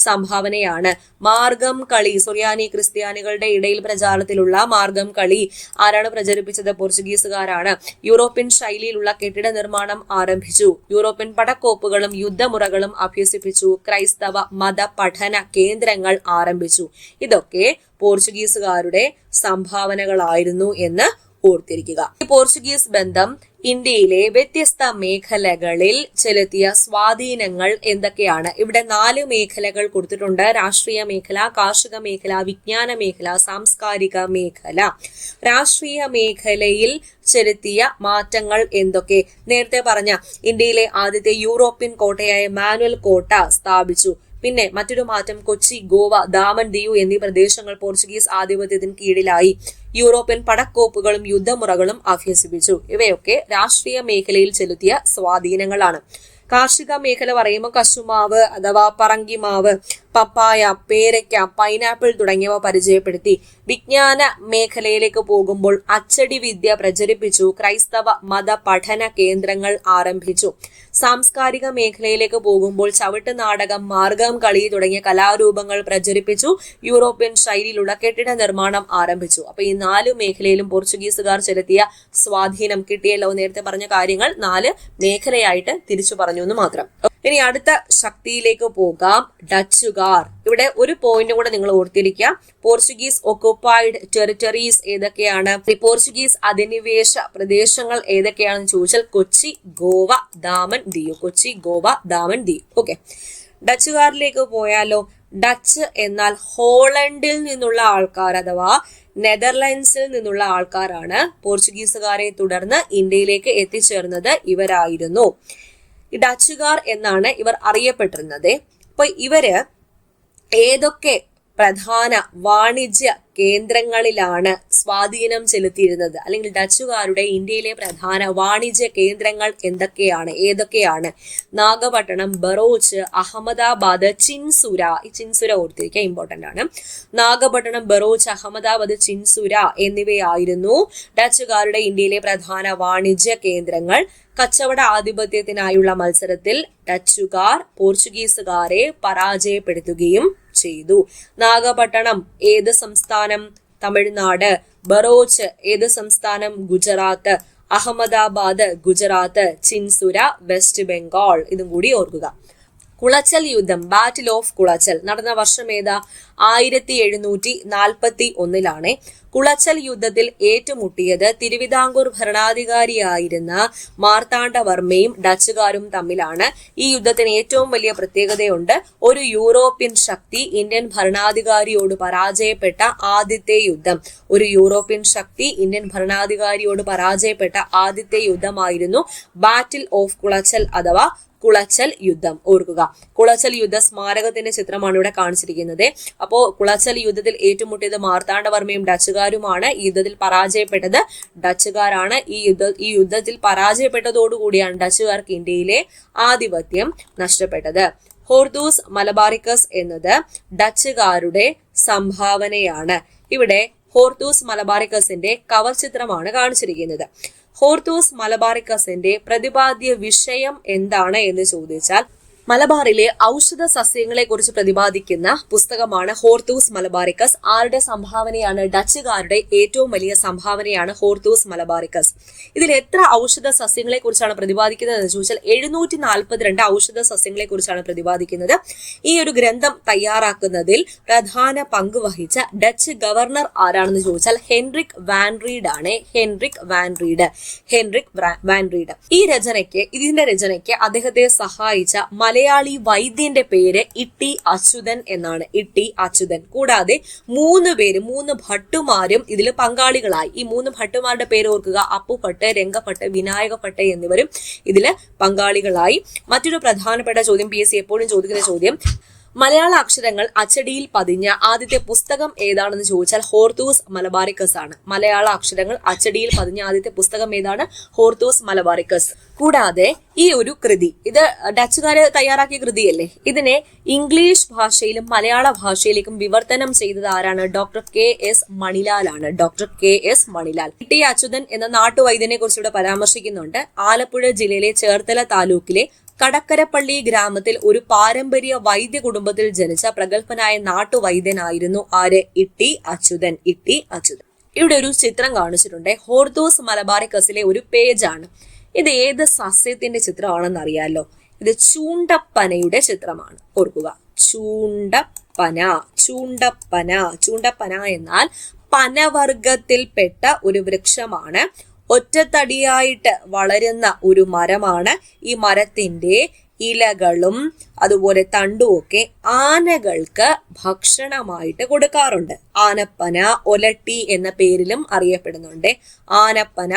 സംഭാവനയാണ്. മാർഗം കളി, സുറിയാനി ക്രിസ്ത്യാനികളുടെ ഇടയിൽ പ്രചാരത്തിലുള്ള മാർഗം കളി ആരാണ് പ്രചരിപ്പിച്ചത്? പോർച്ചുഗീസുകാരാണ്. യൂറോപ്യൻ ശൈലിയിലുള്ള കെട്ടിട നിർമ്മാണം ആരംഭിച്ചു. യൂറോപ്യൻ പടക്കോപ്പുകളും യുദ്ധമുറകളും അഭ്യസിപ്പിച്ചു. ക്രൈസ്തവ മത പഠന കേന്ദ്രങ്ങൾ ആരംഭിച്ചു. ഇതൊക്കെ പോർച്ചുഗീസുകാരുടെ സംഭാവനകളായിരുന്നു എന്ന് ഓർത്തിരിക്കുക. ഈ പോർച്ചുഗീസ് ബന്ധം ഇന്ത്യയിലെ വ്യത്യസ്ത മേഖലകളിൽ ചെലുത്തിയ സ്വാധീനങ്ങൾ എന്തൊക്കെയാണ്? ഇവിടെ 4 മേഖലകൾ കൊടുത്തിട്ടുണ്ട്. രാഷ്ട്രീയ മേഖല, കാർഷിക മേഖല, വിജ്ഞാന മേഖല, സാംസ്കാരിക മേഖല. രാഷ്ട്രീയ മേഖലയിൽ ചെലുത്തിയ മാറ്റങ്ങൾ എന്തൊക്കെ? നേരത്തെ പറഞ്ഞ ഇന്ത്യയിലെ ആദ്യത്തെ യൂറോപ്യൻ കോട്ടയായ മാനുവൽ കോട്ട സ്ഥാപിച്ചു. പിന്നെ മറ്റൊരു മാറ്റം, കൊച്ചി, ഗോവ, ദാമൻ ദിയു എന്നീ പ്രദേശങ്ങൾ പോർച്ചുഗീസ് ആധിപത്യത്തിന് കീഴിലായി. യൂറോപ്യൻ പടക്കോപ്പുകളും യുദ്ധമുറകളും അഭ്യസിപ്പിച്ചു. ഇവയൊക്കെ രാഷ്ട്രീയ മേഖലയിൽ ചെലുത്തിയ സ്വാധീനങ്ങളാണ്. കാർഷിക മേഖല പറയുമ്പോൾ കശുമാവ് അഥവാ പറങ്കിമാവ്, പപ്പായ, പേരയ്ക്ക, പൈനാപ്പിൾ തുടങ്ങിയവ പരിചയപ്പെടുത്തി. വിജ്ഞാന മേഖലയിലേക്ക് പോകുമ്പോൾ അച്ചടി വിദ്യ പ്രചരിപ്പിച്ചു. ക്രൈസ്തവ മത പഠന കേന്ദ്രങ്ങൾ ആരംഭിച്ചു. സാംസ്കാരിക മേഖലയിലേക്ക് പോകുമ്പോൾ ചവിട്ട് നാടകം, മാർഗം കളി തുടങ്ങിയ കലാരൂപങ്ങൾ പ്രചരിപ്പിച്ചു. യൂറോപ്യൻ ശൈലിയിലുള്ള കെട്ടിട നിർമ്മാണം ആരംഭിച്ചു. അപ്പൊ ഈ 4 മേഖലയിലും പോർച്ചുഗീസുകാർ ചെലുത്തിയ സ്വാധീനം കിട്ടിയല്ലോ. നേരത്തെ പറഞ്ഞ കാര്യങ്ങൾ 4 മേഖലയായിട്ട് തിരിച്ചു പറഞ്ഞു എന്ന് മാത്രം. ഇനി അടുത്ത ശക്തിയിലേക്ക് പോകാം, ഡച്ചുകാർ. ഇവിടെ ഒരു പോയിന്റ് കൂടെ നിങ്ങൾ ഓർത്തിരിക്കുക. പോർച്ചുഗീസ് ഒക്കുപ്പൈഡ് ടെറിട്ടറീസ് ഏതൊക്കെയാണ്? പോർച്ചുഗീസ് അധിനിവേശ പ്രദേശങ്ങൾ ഏതൊക്കെയാണെന്ന് ചോദിച്ചാൽ കൊച്ചി, ഗോവ, ദാമൻ ദിയു. കൊച്ചി, ഗോവ, ദാമൻ ദിയു. ഓക്കെ, ഡച്ചുകാരിലേക്ക് പോയാലോ? ഡച്ച് എന്നാൽ ഹോളണ്ടിൽ നിന്നുള്ള ആൾക്കാർ അഥവാ നെതർലൻഡ്സിൽ നിന്നുള്ള ആൾക്കാരാണ്. പോർച്ചുഗീസുകാരെ തുടർന്ന് ഇന്ത്യയിലേക്ക് എത്തിച്ചേർന്നത് ഇവരായിരുന്നു. ഈ ഡച്ചുകാർ എന്നാണ് ഇവർ അറിയപ്പെട്ടിരുന്നത്. അപ്പൊ ഇവര് ഏതൊക്കെ പ്രധാന വാണിജ്യ കേന്ദ്രങ്ങളിലാണ് സ്വാധീനം ചെലുത്തിയിരുന്നത്, അല്ലെങ്കിൽ ഡച്ചുകാരുടെ ഇന്ത്യയിലെ പ്രധാന വാണിജ്യ കേന്ദ്രങ്ങൾ ഏതൊക്കെയാണ്? നാഗപട്ടണം, ബറോച്ച്, അഹമ്മദാബാദ്, ചിൻസുര. ഈ ചിൻസുര ഓർത്തിരിക്കുക, ഇമ്പോർട്ടന്റ് ആണ്. നാഗപട്ടണം, ബറോച്ച്, അഹമ്മദാബാദ്, ചിൻസുര എന്നിവയായിരുന്നു ഡച്ചുകാരുടെ ഇന്ത്യയിലെ പ്രധാന വാണിജ്യ കേന്ദ്രങ്ങൾ. കച്ചവട ആധിപത്യത്തിനായുള്ള മത്സരത്തിൽ ഡച്ചുകാർ പോർച്ചുഗീസുകാരെ പരാജയപ്പെടുത്തുകയും ചെയ്തു. നാഗപട്ടണം ഏത് സംസ്ഥാനം? തമിഴ്നാട്. ബറോച്ച് ഏത് സംസ്ഥാനം? ഗുജറാത്ത്. അഹമ്മദാബാദ് ഗുജറാത്ത്. ചിൻസുര വെസ്റ്റ് ബംഗാൾ. ഇതും കൂടി ഓർക്കുക. കുളച്ചൽ യുദ്ധം, ബാറ്റിൽ ഓഫ് കുളച്ചൽ നടന്ന വർഷം ഏതാ? 1741 കുളച്ചൽ യുദ്ധത്തിൽ ഏറ്റുമുട്ടിയത് തിരുവിതാംകൂർ ഭരണാധികാരിയായിരുന്ന മാർത്താണ്ഡവർമ്മയും ഡച്ചുകാരും തമ്മിലാണ്. ഈ യുദ്ധത്തിന് ഏറ്റവും വലിയ പ്രത്യേകതയുണ്ട്. ഒരു യൂറോപ്യൻ ശക്തി ഇന്ത്യൻ ഭരണാധികാരിയോട് പരാജയപ്പെട്ട ആദ്യത്തെ യുദ്ധം. ഒരു യൂറോപ്യൻ ശക്തി ഇന്ത്യൻ ഭരണാധികാരിയോട് പരാജയപ്പെട്ട ആദ്യത്തെ യുദ്ധമായിരുന്നു ബാറ്റിൽ ഓഫ് കുളച്ചൽ അഥവാ കുളച്ചൽ യുദ്ധം. ഓർക്കുക, കുളച്ചൽ യുദ്ധ സ്മാരകത്തിന്റെ ചിത്രമാണ് ഇവിടെ കാണിച്ചിരിക്കുന്നത്. അപ്പോ കുളച്ചൽ യുദ്ധത്തിൽ ഏറ്റുമുട്ടിയത് മാർത്താണ്ഡവർമ്മയും ഡച്ചുകാരുമാണ്. ഈ യുദ്ധത്തിൽ പരാജയപ്പെട്ടത് ഡച്ചുകാരാണ്. ഈ യുദ്ധത്തിൽ പരാജയപ്പെട്ടതോടുകൂടിയാണ് ഡച്ചുകാർക്ക് ഇന്ത്യയിലെ ആധിപത്യം നഷ്ടപ്പെട്ടത്. ഹോർത്തൂസ് മലബാറിക്കസ് എന്നത് ഡച്ചുകാരുടെ സംഭാവനയാണ്. ഇവിടെ ഹോർത്തൂസ് മലബാറിക്കസിന്റെ കവർ ചിത്രമാണ് കാണിച്ചിരിക്കുന്നത്. ഹോർത്തൂസ് മലബാറിക്കസിന്റെ പ്രതിപാദ്യ വിഷയം എന്താണ് എന്ന് ചോദിച്ചാൽ മലബാറിലെ ഔഷധ സസ്യങ്ങളെ കുറിച്ച് പ്രതിപാദിക്കുന്ന പുസ്തകമാണ് ഹോർത്തൂസ് മലബാറിക്കസ്. ആരുടെ സംഭാവനയാണ്? ഡച്ചുകാരുടെ ഏറ്റവും വലിയ സംഭാവനയാണ് ഹോർത്തൂസ് മലബാറിക്കസ്. ഇതിൽ എത്ര ഔഷധ സസ്യങ്ങളെ കുറിച്ചാണ് പ്രതിപാദിക്കുന്നത് എന്ന് ചോദിച്ചാൽ 742 ഔഷധ സസ്യങ്ങളെ കുറിച്ചാണ് പ്രതിപാദിക്കുന്നത്. ഈ ഒരു ഗ്രന്ഥം തയ്യാറാക്കുന്നതിൽ പ്രധാന പങ്ക് വഹിച്ച ഡച്ച് ഗവർണർ ആരാണെന്ന് ചോദിച്ചാൽ ഹെൻറിക് വാൻ റീഡ് ആണ്. Henrique van read. ഇതിന്റെ രചനയ്ക്ക് അദ്ദേഹത്തെ സഹായിച്ച മലയാളി വൈദ്യന്റെ പേര് ഇട്ടി അച്യുതൻ എന്നാണ്. ഇട്ടി അച്യുതൻ. കൂടാതെ 3 ഭട്ടുമാരും ഇതിൽ പങ്കാളികളായി. ഈ 3 ഭട്ടുമാരുടെ പേര് ഓർക്കുക. അപ്പുഭട്ട്, രംഗഭട്ട്, വിനായകഭട്ട് എന്നിവരും ഇതില് പങ്കാളികളായി. മറ്റൊരു പ്രധാനപ്പെട്ട ചോദ്യം, PSC എപ്പോഴും ചോദിക്കുന്ന ചോദ്യം, മലയാള അക്ഷരങ്ങൾ അച്ചടിയിൽ പതിഞ്ഞ ആദ്യത്തെ പുസ്തകം ഏതാണെന്ന് ചോദിച്ചാൽ ഹോർത്തൂസ് മലബാറിക്കസ് ആണ്. മലയാള അക്ഷരങ്ങൾ അച്ചടിയിൽ പതിഞ്ഞ ആദ്യത്തെ പുസ്തകം ഏതാണ്? Hortus Malabaricus. കൂടാതെ ഈ ഒരു കൃതി, ഇത് ഡച്ചുകാര് തയ്യാറാക്കിയ കൃതിയല്ലേ, ഇതിനെ ഇംഗ്ലീഷ് ഭാഷയിലും മലയാള ഭാഷയിലേക്കും വിവർത്തനം ചെയ്തത് ആരാണ്? ഡോക്ടർ KS മണിലാലാണ്. Doctor KS Manilal. T Achuthan എന്ന നാട്ടുവൈദ്യനെ കുറിച്ച് ഇവിടെ പരാമർശിക്കുന്നുണ്ട്. ആലപ്പുഴ ജില്ലയിലെ ചേർത്തല താലൂക്കിലെ കടക്കരപ്പള്ളി ഗ്രാമത്തിൽ ഒരു പാരമ്പര്യ വൈദ്യ കുടുംബത്തിൽ ജനിച്ച പ്രഗത്ഭനായ നാട്ടുവൈദ്യനായിരുന്നു ആര്? ഇട്ടി അച്യുതൻ. ഇവിടെ ഒരു ചിത്രം കാണിച്ചിട്ടുണ്ട്. ഹോർത്തൂസ് മലബാറിക്കസിലെ ഒരു പേജാണ്. ഇത് ഏത് സസ്യത്തിന്റെ ചിത്രമാണെന്ന് അറിയാലോ? ഇത് ചൂണ്ടപ്പനയുടെ ചിത്രമാണ്. ഓർക്കുക, ചൂണ്ടപ്പന എന്നാൽ പനവർഗത്തിൽപ്പെട്ട ഒരു വൃക്ഷമാണ്. ഒറ്റത്തടിയായിട്ട് വളരുന്ന ഒരു മരമാണ്. ഈ മരത്തിന്റെ ഇലകളും അതുപോലെ തണ്ടുമൊക്കെ ആനകൾക്ക് ഭക്ഷണമായിട്ട് കൊടുക്കാറുണ്ട്. ആനപ്പന, ഒലട്ടി എന്ന പേരിലും അറിയപ്പെടുന്നുണ്ട്. ആനപ്പന,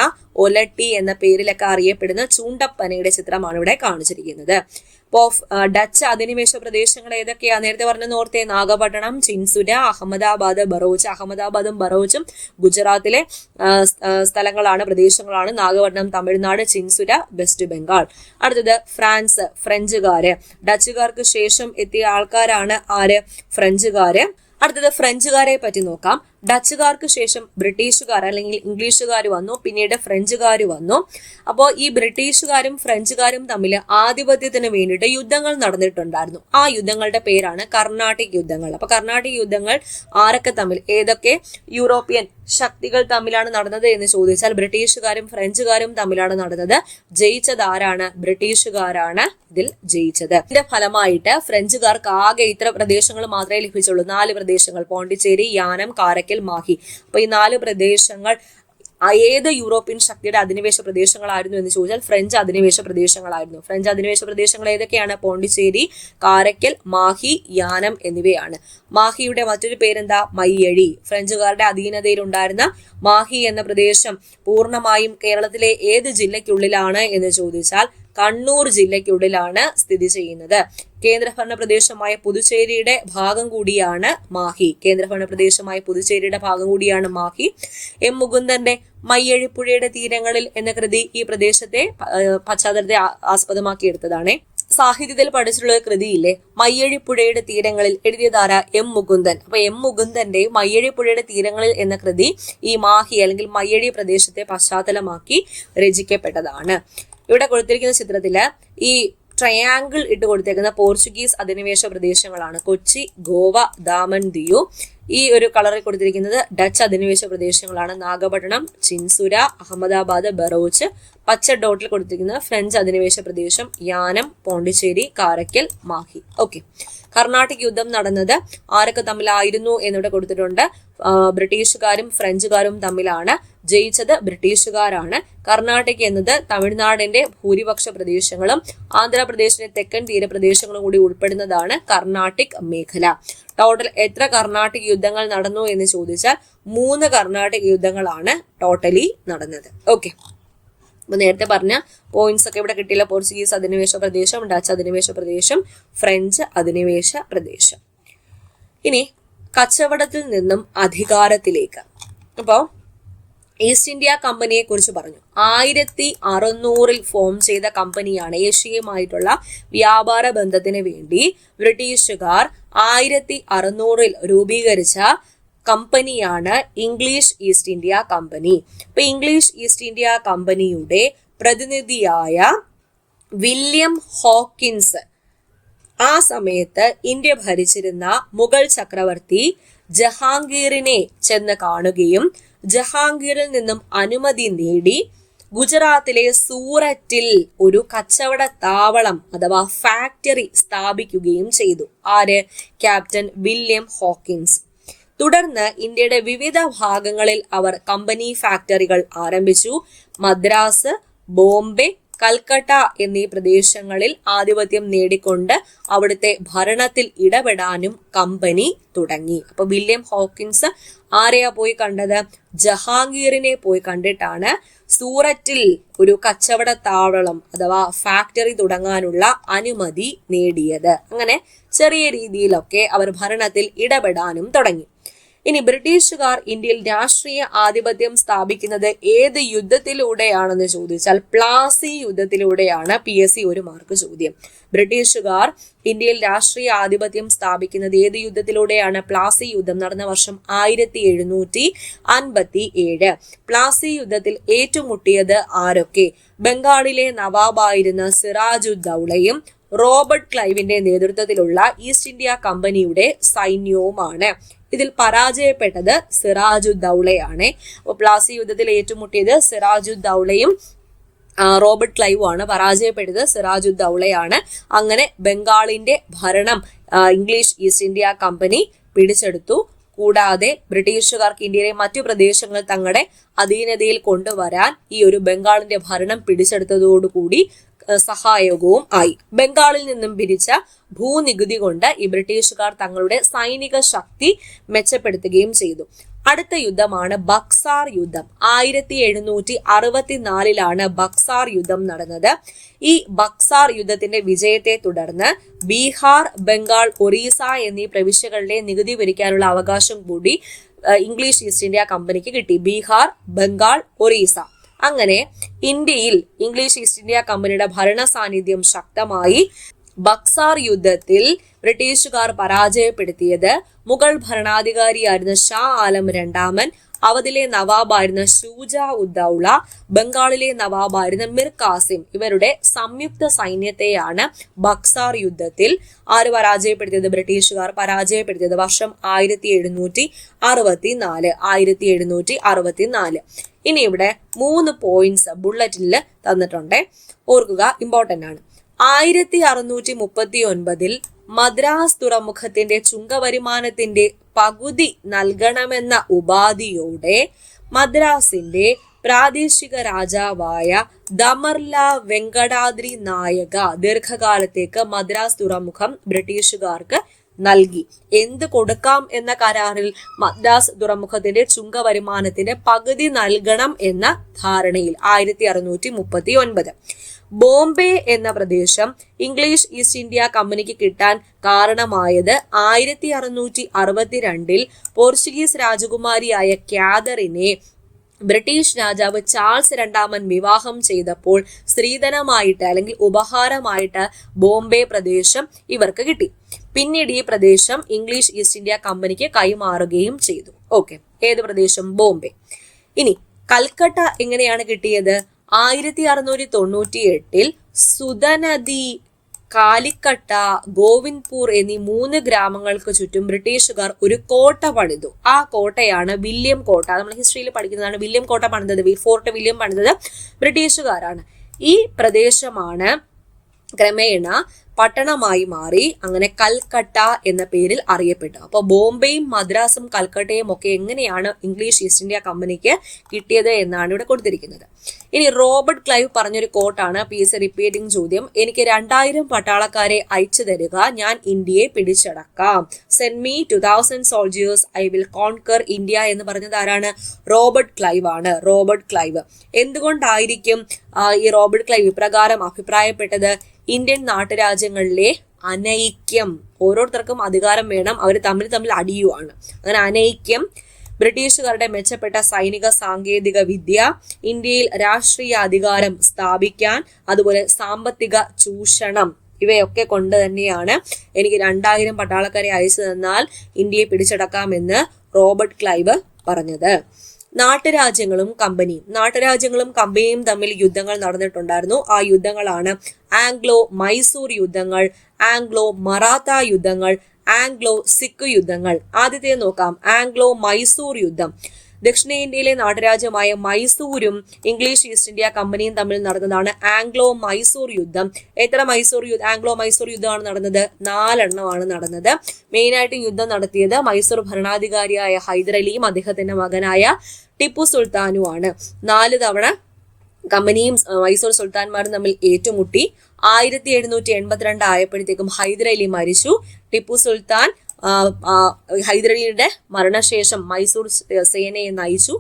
ഒലട്ടി എന്ന പേരിലൊക്കെ അറിയപ്പെടുന്ന ചൂണ്ടപ്പനയുടെ ചിത്രമാണ് ഇവിടെ കാണിച്ചിരിക്കുന്നത്. അപ്പോൾ ഡച്ച് അധിനിവേശ പ്രദേശങ്ങൾ ഏതൊക്കെയാ? നേരത്തെ പറഞ്ഞ ഓർത്തെ, നാഗപട്ടണം, ചിൻസുര, അഹമ്മദാബാദ്, ബറോച്ച്. അഹമ്മദാബാദും ബറോച്ചും ഗുജറാത്തിലെ സ്ഥലങ്ങളാണ്, പ്രദേശങ്ങളാണ്. നാഗപട്ടണം തമിഴ്നാട്, ചിൻസുര വെസ്റ്റ് ബംഗാൾ. അടുത്തത് ഫ്രഞ്ചുകാര്. ഡച്ചുകാർക്ക് ശേഷം എത്തിയ ആൾക്കാരാണ് ആര്? ഫ്രഞ്ചുകാര്. അടുത്തത് ഫ്രഞ്ചുകാരെ പറ്റി നോക്കാം. ഡച്ചുകാർക്ക് ശേഷം ബ്രിട്ടീഷുകാർ അല്ലെങ്കിൽ ഇംഗ്ലീഷുകാർ വന്നു, പിന്നീട് ഫ്രഞ്ചുകാർ വന്നു. അപ്പോൾ ഈ ബ്രിട്ടീഷുകാരും ഫ്രഞ്ചുകാരും തമ്മിൽ ആധിപത്യത്തിന് വേണ്ടിയിട്ട് യുദ്ധങ്ങൾ നടന്നിട്ടുണ്ടായിരുന്നു. ആ യുദ്ധങ്ങളുടെ പേരാണ് കർണാട്ടിക് യുദ്ധങ്ങൾ. അപ്പൊ കർണാട്ടിക് യുദ്ധങ്ങൾ ആരൊക്കെ തമ്മിൽ, ഏതൊക്കെ യൂറോപ്യൻ ശക്തികൾ തമ്മിലാണ് നടന്നത് എന്ന് ചോദിച്ചാൽ ബ്രിട്ടീഷുകാരും ഫ്രഞ്ചുകാരും തമ്മിലാണ് നടന്നത്. ജയിച്ചത് ആരാണ്? ബ്രിട്ടീഷുകാരാണ് ഇതിൽ ജയിച്ചത്. ഇതിന്റെ ഫലമായിട്ട് ഫ്രഞ്ചുകാർക്ക് ആകെ ഇത്ര പ്രദേശങ്ങൾ മാത്രമേ ലഭിച്ചുള്ളൂ. 4 പ്രദേശങ്ങൾ: പോണ്ടിച്ചേരി, യാനം, കാരക്കൽ, മാഹി. അപ്പൊ ഈ 4 പ്രദേശങ്ങൾ ഏത് യൂറോപ്യൻ ശക്തിയുടെ അധിനിവേശ പ്രദേശങ്ങളായിരുന്നു എന്ന് ചോദിച്ചാൽ ഫ്രഞ്ച് അധിനിവേശ പ്രദേശങ്ങളായിരുന്നു. ഫ്രഞ്ച് അധിനിവേശ പ്രദേശങ്ങൾ ഏതൊക്കെയാണ്? പോണ്ടിച്ചേരി, കാരക്കൽ, മാഹി, യാനം എന്നിവയാണ്. മാഹിയുടെ മറ്റൊരു പേരെന്താ? മയ്യഴി. ഫ്രഞ്ചുകാരുടെ അധീനതയിലുണ്ടായിരുന്ന മാഹി എന്ന പ്രദേശം പൂർണ്ണമായും കേരളത്തിലെ ഏത് ജില്ലയ്ക്കുള്ളിലാണ് എന്ന് ചോദിച്ചാൽ കണ്ണൂർ ജില്ലയ്ക്കുള്ളിലാണ് സ്ഥിതി ചെയ്യുന്നത്. കേന്ദ്രഭരണ പ്രദേശമായ പുതുച്ചേരിയുടെ ഭാഗം കൂടിയാണ് മാഹി. എം മുകുന്ദന്റെ മയ്യഴിപ്പുഴയുടെ തീരങ്ങളിൽ എന്ന കൃതി ഈ പ്രദേശത്തെ പശ്ചാത്തലത്തെ ആസ്പദമാക്കി എടുത്തതാണ്. സാഹിത്യത്തിൽ പഠിച്ചിട്ടുള്ള കൃതിയില്ലേ മയ്യഴിപ്പുഴയുടെ തീരങ്ങളിൽ എഴുതിയതാര എം മുകുന്ദൻ. അപ്പൊ എം മുകുന്ദന്റെ മയ്യഴിപ്പുഴയുടെ തീരങ്ങളിൽ എന്ന കൃതി ഈ മാഹി അല്ലെങ്കിൽ മയ്യഴി പ്രദേശത്തെ പശ്ചാത്തലമാക്കി രചിക്കപ്പെട്ടതാണ്. ഇവിടെ കൊടുത്തിരിക്കുന്ന ചിത്രത്തില് ഈ ട്രയാങ്കിൾ ഇട്ട് കൊടുത്തേക്കുന്ന പോർച്ചുഗീസ് അധിനിവേശ പ്രദേശങ്ങളാണ്. കൊച്ചി, ഗോവ, ദാമൻ, ദിയു. ഈ ഒരു കളറിൽ കൊടുത്തിരിക്കുന്നത് ഡച്ച് അധിനിവേശ പ്രദേശങ്ങളാണ്. നാഗപട്ടണം, ചിൻസുര, അഹമ്മദാബാദ്, ബറോച്ച്. പച്ച ഡോട്ടിൽ കൊടുത്തിരിക്കുന്നത് ഫ്രഞ്ച് അധിനിവേശ പ്രദേശം യാനം, പോണ്ടിച്ചേരി, കാരക്കൽ, മാഹി. ഓക്കെ, കർണാട്ടിക് യുദ്ധം നടന്നത് ആരൊക്കെ തമ്മിലായിരുന്നു എന്നിവിടെ കൊടുത്തിട്ടുണ്ട്. ബ്രിട്ടീഷുകാരും ഫ്രഞ്ചുകാരും തമ്മിലാണ്. ജയിച്ചത് ബ്രിട്ടീഷുകാരാണ്. കർണാടക എന്നത് തമിഴ്നാടിന്റെ ഭൂരിപക്ഷ പ്രദേശങ്ങളും ആന്ധ്രാപ്രദേശിന്റെ തെക്കൻ തീരപ്രദേശങ്ങളും കൂടി ഉൾപ്പെടുന്നതാണ് കർണാട്ടിക് മേഖല. ടോട്ടൽ എത്ര കർണാട്ടിക് യുദ്ധങ്ങൾ നടന്നു എന്ന് ചോദിച്ചാൽ 3 കർണാട്ടിക് യുദ്ധങ്ങളാണ് ടോട്ടലി നടന്നത്. ഓക്കെ, അപ്പൊ നേരത്തെ പറഞ്ഞ പോയിന്റ്സ് ഒക്കെ ഇവിടെ കിട്ടിയില്ല. പോർച്ചുഗീസ് അധിനിവേശ പ്രദേശം, ഡച്ച് അധിനിവേശ പ്രദേശം, ഫ്രഞ്ച് അധിനിവേശ പ്രദേശം. ഇനി കച്ചവടത്തിൽ നിന്നും അധികാരത്തിലേക്ക്. അപ്പോ ഈസ്റ്റ് ഇന്ത്യ കമ്പനിയെ കുറിച്ച് പറഞ്ഞു. 1600 ഫോം ചെയ്ത കമ്പനിയാണ്. ഏഷ്യയുമായിട്ടുള്ള വ്യാപാര ബന്ധത്തിന് വേണ്ടി ബ്രിട്ടീഷുകാർ 1600 രൂപീകരിച്ച കമ്പനിയാണ് ഇംഗ്ലീഷ് ഈസ്റ്റ് ഇന്ത്യ കമ്പനി. ഇപ്പൊ ഇംഗ്ലീഷ് ഈസ്റ്റ് ഇന്ത്യ കമ്പനിയുടെ പ്രതിനിധിയായ വില്യം ഹോക്കിൻസ് ആ സമയത്ത് ഇന്ത്യ ഭരിച്ചിരുന്ന മുഗൾ ചക്രവർത്തി ജഹാംഗീറിനെ ചെന്ന് കാണുകയും ജഹാംഗീറിൽ നിന്നും അനുമതി നേടി ഗുജറാത്തിലെ സൂററ്റിൽ ഒരു കച്ചവട താവളം അഥവാ ഫാക്ടറി സ്ഥാപിക്കുകയും ചെയ്തു. ആര്? Captain William Hawkins. തുടർന്ന് ഇന്ത്യയുടെ വിവിധ ഭാഗങ്ങളിൽ അവർ കമ്പനി ഫാക്ടറികൾ ആരംഭിച്ചു. മദ്രാസ്, ബോംബെ, കൽക്കട്ട എന്നീ പ്രദേശങ്ങളിൽ ആധിപത്യം നേടിക്കൊണ്ട് അവിടുത്തെ ഭരണത്തിൽ ഇടപെടാനും കമ്പനി തുടങ്ങി. അപ്പൊ വില്യം ഹോക്കിൻസ് ആരെയാ പോയി കണ്ടത്? ജഹാംഗീറിനെ പോയി കണ്ടിട്ടാണ് സൂററ്റിൽ ഒരു കച്ചവട താവളം അഥവാ ഫാക്ടറി തുടങ്ങാനുള്ള അനുമതി നേടിയത്. അങ്ങനെ ചെറിയ രീതിയിലൊക്കെ അവർ ഭരണത്തിൽ ഇടപെടാനും തുടങ്ങി. ഇനി ബ്രിട്ടീഷുകാർ ഇന്ത്യയിൽ രാഷ്ട്രീയ ആധിപത്യം സ്ഥാപിക്കുന്നത് ഏത് യുദ്ധത്തിലൂടെയാണെന്ന് ചോദിച്ചാൽ പ്ലാസി യുദ്ധത്തിലൂടെയാണ്. PSC 1 മാർക്ക് ചോദ്യം. ബ്രിട്ടീഷുകാർ ഇന്ത്യയിൽ രാഷ്ട്രീയ ആധിപത്യം സ്ഥാപിക്കുന്നത് ഏത് യുദ്ധത്തിലൂടെയാണ്? പ്ലാസി യുദ്ധം നടന്ന വർഷം 1757. പ്ലാസി യുദ്ധത്തിൽ ഏറ്റുമുട്ടിയത് ആരൊക്കെ? ബംഗാളിലെ നവാബായിരുന്ന സിറാജുദ്ദൗളയും റോബർട്ട് ക്ലൈവിന്റെ നേതൃത്വത്തിലുള്ള ഈസ്റ്റ് ഇന്ത്യ കമ്പനിയുടെ സൈന്യവുമാണ്. ഇതിൽ പരാജയപ്പെട്ടത് സിറാജുദ്ദൗളയാണ്. അപ്പോൾ പ്ലാസി യുദ്ധത്തിൽ ഏറ്റുമുട്ടിയത് സിറാജുദ്ദൗളയും റോബർട്ട് ക്ലൈവും ആണ്. പരാജയപ്പെട്ടത് സിറാജുദ്ദൗളയാണ്. അങ്ങനെ ബംഗാളിന്റെ ഭരണം ഇംഗ്ലീഷ് ഈസ്റ്റ് ഇന്ത്യ കമ്പനി പിടിച്ചെടുത്തു. കൂടാതെ ബ്രിട്ടീഷുകാർക്ക് ഇന്ത്യയിലെ മറ്റു പ്രദേശങ്ങൾ തങ്ങളുടെ അധീനതയിൽ കൊണ്ടുവരാൻ ഈ ഒരു ബംഗാളിന്റെ ഭരണം പിടിച്ചെടുത്തതോടുകൂടി സഹായകവും ആയി. ബംഗാളിൽ നിന്നും പിരിച്ച ഭൂനികുതി കൊണ്ട് ഈ ബ്രിട്ടീഷുകാർ തങ്ങളുടെ സൈനിക ശക്തി മെച്ചപ്പെടുത്തുകയും ചെയ്തു. അടുത്ത യുദ്ധമാണ് ബക്സാർ യുദ്ധം. 1764 ബക്സാർ യുദ്ധം നടന്നത്. ഈ ബക്സാർ യുദ്ധത്തിന്റെ വിജയത്തെ തുടർന്ന് ബീഹാർ, ബംഗാൾ, ഒറീസ എന്നീ പ്രവിശ്യകളിലെ നികുതി പിരിക്കാനുള്ള അവകാശം കൂടി ഇംഗ്ലീഷ് ഈസ്റ്റ് ഇന്ത്യ കമ്പനിക്ക് കിട്ടി. ബീഹാർ, ബംഗാൾ, ഒറീസ. അങ്ങനെ ഇന്ത്യയിൽ ഇംഗ്ലീഷ് ഈസ്റ്റ് ഇന്ത്യ കമ്പനിയുടെ ഭരണ സാന്നിധ്യം ശക്തമായി. ബക്സാർ യുദ്ധത്തിൽ ബ്രിട്ടീഷുകാർ പരാജയപ്പെടുത്തിയത് മുഗൾ ഭരണാധികാരിയായിരുന്ന ഷാ ആലം രണ്ടാമൻ, അവധിലെ നവാബായിരുന്ന ഷൂജാ ഉദ്ദൗള, ബംഗാളിലെ നവാബായിരുന്ന മിർ കാസിം ഇവരുടെ സംയുക്ത സൈന്യത്തെയാണ് ബക്സാർ യുദ്ധത്തിൽ ആര് പരാജയപ്പെടുത്തിയത്? ബ്രിട്ടീഷുകാർ പരാജയപ്പെടുത്തിയത്. വർഷം 1764. ഇനി ഇവിടെ 3 പോയിന്റ്സ് ബുള്ളറ്റിൽ തന്നിട്ടുണ്ട്, ഓർക്കുക, ഇമ്പോർട്ടന്റ് ആണ്. 1639 മദ്രാസ് തുറമുഖത്തിന്റെ ചുങ്കവരുമാനത്തിന്റെ പകുതി നൽകണമെന്ന ഉപാധിയോടെ മദ്രാസിന്റെ പ്രാദേശിക രാജാവായ ദമർല വെങ്കടാദ്രി നായക ദീർഘകാലത്തേക്ക് മദ്രാസ് തുറമുഖം ബ്രിട്ടീഷുകാർക്ക് നൽകി. എന്ത് കൊടുക്കാം എന്ന കരാറിൽ? മദ്രാസ് തുറമുഖത്തിന്റെ ചുങ്കവരുമാനത്തിന്റെ പകുതി നൽകണം എന്ന ധാരണയിൽ 1639. ബോംബെ എന്ന പ്രദേശം ഇംഗ്ലീഷ് ഈസ്റ്റ് ഇന്ത്യ കമ്പനിക്ക് കിട്ടാൻ കാരണമായത് 1662 പോർച്ചുഗീസ് രാജകുമാരിയായ കാതറിനെ ബ്രിട്ടീഷ് രാജാവ് ചാൾസ് രണ്ടാമൻ വിവാഹം ചെയ്തപ്പോൾ സ്ത്രീധനമായിട്ട് അല്ലെങ്കിൽ ഉപഹാരമായിട്ട് ബോംബെ പ്രദേശം ഇവർക്ക് കിട്ടി. പിന്നീട് ഈ പ്രദേശം ഇംഗ്ലീഷ് ഈസ്റ്റ് ഇന്ത്യ കമ്പനിക്ക് കൈമാറുകയും ചെയ്തു. ഓക്കെ, ഏത് പ്രദേശം? ബോംബെ. ഇനി കൽക്കട്ട എങ്ങനെയാണ് കിട്ടിയത്? 1698 സുധനദി, കാലിക്കട്ട, ഗോവിന്ദ്പൂർ എന്നീ 3 ഗ്രാമങ്ങൾക്ക് ചുറ്റും ബ്രിട്ടീഷുകാർ ഒരു കോട്ട പണിതു. ആ കോട്ടയാണ് വില്യം കോട്ട. നമ്മൾ ഹിസ്റ്ററിയിൽ പഠിക്കുന്നതാണ്. വില്യം കോട്ട പണിതത്, ഫോർട്ട് വില്യം പണിതത് ബ്രിട്ടീഷുകാരാണ്. ഈ പ്രദേശമാണ് ക്രമേണ പട്ടണമായി മാറി അങ്ങനെ കൽക്കട്ട എന്ന പേരിൽ അറിയപ്പെട്ടു. അപ്പോൾ ബോംബെയും മദ്രാസും കൽക്കട്ടയും ഒക്കെ എങ്ങനെയാണ് ഇംഗ്ലീഷ് ഈസ്റ്റ് ഇന്ത്യ കമ്പനിക്ക് കിട്ടിയത് എന്നാണ് ഇവിടെ കൊടുത്തിരിക്കുന്നത്. ഇനി റോബർട്ട് ക്ലൈവ് പറഞ്ഞൊരു കോട്ടാണ് PSC റിപ്പീറ്റിംഗ് ചോദ്യം. എനിക്ക് 2000 പട്ടാളക്കാരെ അയച്ചു തരിക, ഞാൻ ഇന്ത്യയെ പിടിച്ചടക്കാം. Send me 2000 soldiers, I will conquer India എന്ന് പറഞ്ഞത് ആരാണ്? റോബർട്ട് ക്ലൈവ് ആണ്. Robert Clive. എന്തുകൊണ്ടായിരിക്കും ഈ റോബർട്ട് ക്ലൈവ് ഇപ്രകാരം അഭിപ്രായപ്പെട്ടത്? ഇന്ത്യൻ നാട്ടുരാജ്യങ്ങളിലെ അനൈക്യം, ഓരോരുത്തർക്കും അധികാരം വേണം, അവർ തമ്മിൽ അടിയുവാണ്. അങ്ങനെ അനൈക്യം, ബ്രിട്ടീഷുകാരുടെ മെച്ചപ്പെട്ട സൈനിക സാങ്കേതിക വിദ്യ, ഇന്ത്യയിൽ രാഷ്ട്രീയ അധികാരം സ്ഥാപിക്കാൻ, അതുപോലെ സാമ്പത്തിക ചൂഷണം, ഇവയൊക്കെ കൊണ്ട് തന്നെയാണ് എനിക്ക് 2000 പട്ടാളക്കാരെ അയച്ചു തന്നാൽ ഇന്ത്യയെ പിടിച്ചടക്കാമെന്ന് റോബർട്ട് ക്ലൈവ് പറഞ്ഞത്. നാട്ടുരാജ്യങ്ങളും കമ്പനിയും തമ്മിൽ യുദ്ധങ്ങൾ നടന്നിട്ടുണ്ടായിരുന്നു. ആ യുദ്ധങ്ങളാണ് ആംഗ്ലോ മൈസൂർ യുദ്ധങ്ങൾ, ആംഗ്ലോ മറാത്ത യുദ്ധങ്ങൾ, ആംഗ്ലോ സിഖ് യുദ്ധങ്ങൾ. ആദ്യത്തെ നോക്കാം, ആംഗ്ലോ മൈസൂർ യുദ്ധം. ദക്ഷിണേന്ത്യയിലെ നാട്ടുരാജ്യമായ മൈസൂരും ഇംഗ്ലീഷ് ഈസ്റ്റ് ഇന്ത്യ കമ്പനിയും തമ്മിൽ നടന്നതാണ് ആംഗ്ലോ മൈസൂർ യുദ്ധം. എത്ര ആംഗ്ലോ മൈസൂർ യുദ്ധമാണ് നടന്നത്? 4 എണ്ണമാണ് നടന്നത്. മെയിനായിട്ട് യുദ്ധം നടത്തിയത് മൈസൂർ ഭരണാധികാരിയായ ഹൈദരലിയും അദ്ദേഹത്തിന്റെ മകനായ ടിപ്പു സുൽത്താനുമാണ്. 4 തവണ കമ്പനിയും മൈസൂർ സുൽത്താൻമാരും തമ്മിൽ ഏറ്റുമുട്ടി. 1782 ആയപ്പോഴത്തേക്കും ഹൈദരലി മരിച്ചു. ടിപ്പു സുൽത്താൻ ഹൈദരലിയുടെ മരണശേഷം മൈസൂർ സേനയെ നയിച്ചു.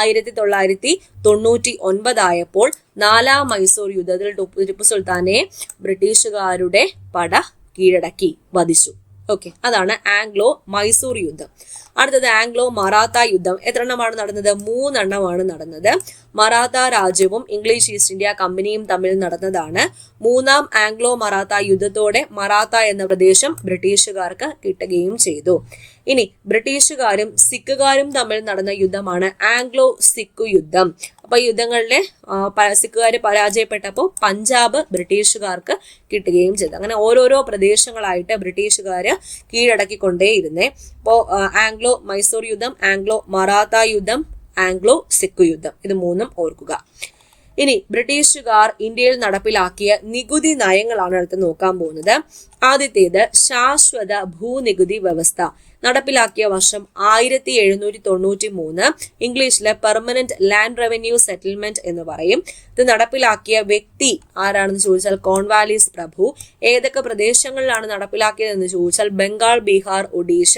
1999 ആയപ്പോൾ 4ാം മൈസൂർ യുദ്ധത്തിൽ ടിപ്പു സുൽത്താനെ ബ്രിട്ടീഷുകാരുടെ പട കീഴടക്കി, വധിച്ചു. ഓക്കെ, അതാണ് ആംഗ്ലോ മൈസൂർ യുദ്ധം. അടുത്തത് ആംഗ്ലോ മറാത്ത യുദ്ധം. എത്ര എണ്ണമാണ് നടന്നത്? 3 എണ്ണമാണ് നടന്നത്. മറാത്ത രാജ്യവും ഇംഗ്ലീഷ് ഈസ്റ്റ് ഇന്ത്യ കമ്പനിയും തമ്മിൽ നടന്നതാണ്. 3ാം ആംഗ്ലോ മറാത്ത യുദ്ധത്തോടെ മറാത്ത എന്ന പ്രദേശം ബ്രിട്ടീഷുകാർക്ക് കിട്ടുകയും ചെയ്തു. ഇനി ബ്രിട്ടീഷുകാരും സിഖുകാരും തമ്മിൽ നടന്ന യുദ്ധമാണ് ആംഗ്ലോ സിഖ് യുദ്ധം. അപ്പൊ ഈ യുദ്ധങ്ങളിലെ സിഖുകാർ പരാജയപ്പെട്ടപ്പോൾ പഞ്ചാബ് ബ്രിട്ടീഷുകാർക്ക് കിട്ടുകയും ചെയ്തു. അങ്ങനെ ഓരോരോ പ്രദേശങ്ങളായിട്ട് ബ്രിട്ടീഷുകാര് കീഴടക്കിക്കൊണ്ടേയിരുന്നേ. അപ്പോൾ ആംഗ്ലോ മൈസൂർ യുദ്ധം, ആംഗ്ലോ മറാത്ത യുദ്ധം, ആംഗ്ലോ സിഖ് യുദ്ധം, ഇത് 3ഉം ഓർക്കുക. ഇനി ബ്രിട്ടീഷുകാർ ഇന്ത്യയിൽ നടപ്പിലാക്കിയ നികുതി നയങ്ങളാണ് അടുത്ത് നോക്കാൻ പോകുന്നത്. ആദ്യത്തേത് ശാശ്വത ഭൂനികുതി വ്യവസ്ഥ. നടപ്പിലാക്കിയ വർഷം 1793. ഇംഗ്ലീഷിലെ പെർമനന്റ് ലാൻഡ് റവന്യൂ സെറ്റിൽമെന്റ് എന്ന് പറയും. ഇത് നടപ്പിലാക്കിയ വ്യക്തി ആരാണെന്ന് ചോദിച്ചാൽ കോൺവാലിസ് പ്രഭു. ഏതൊക്കെ പ്രദേശങ്ങളിലാണ് നടപ്പിലാക്കിയതെന്ന് ചോദിച്ചാൽ ബംഗാൾ, ബീഹാർ, ഒഡീഷ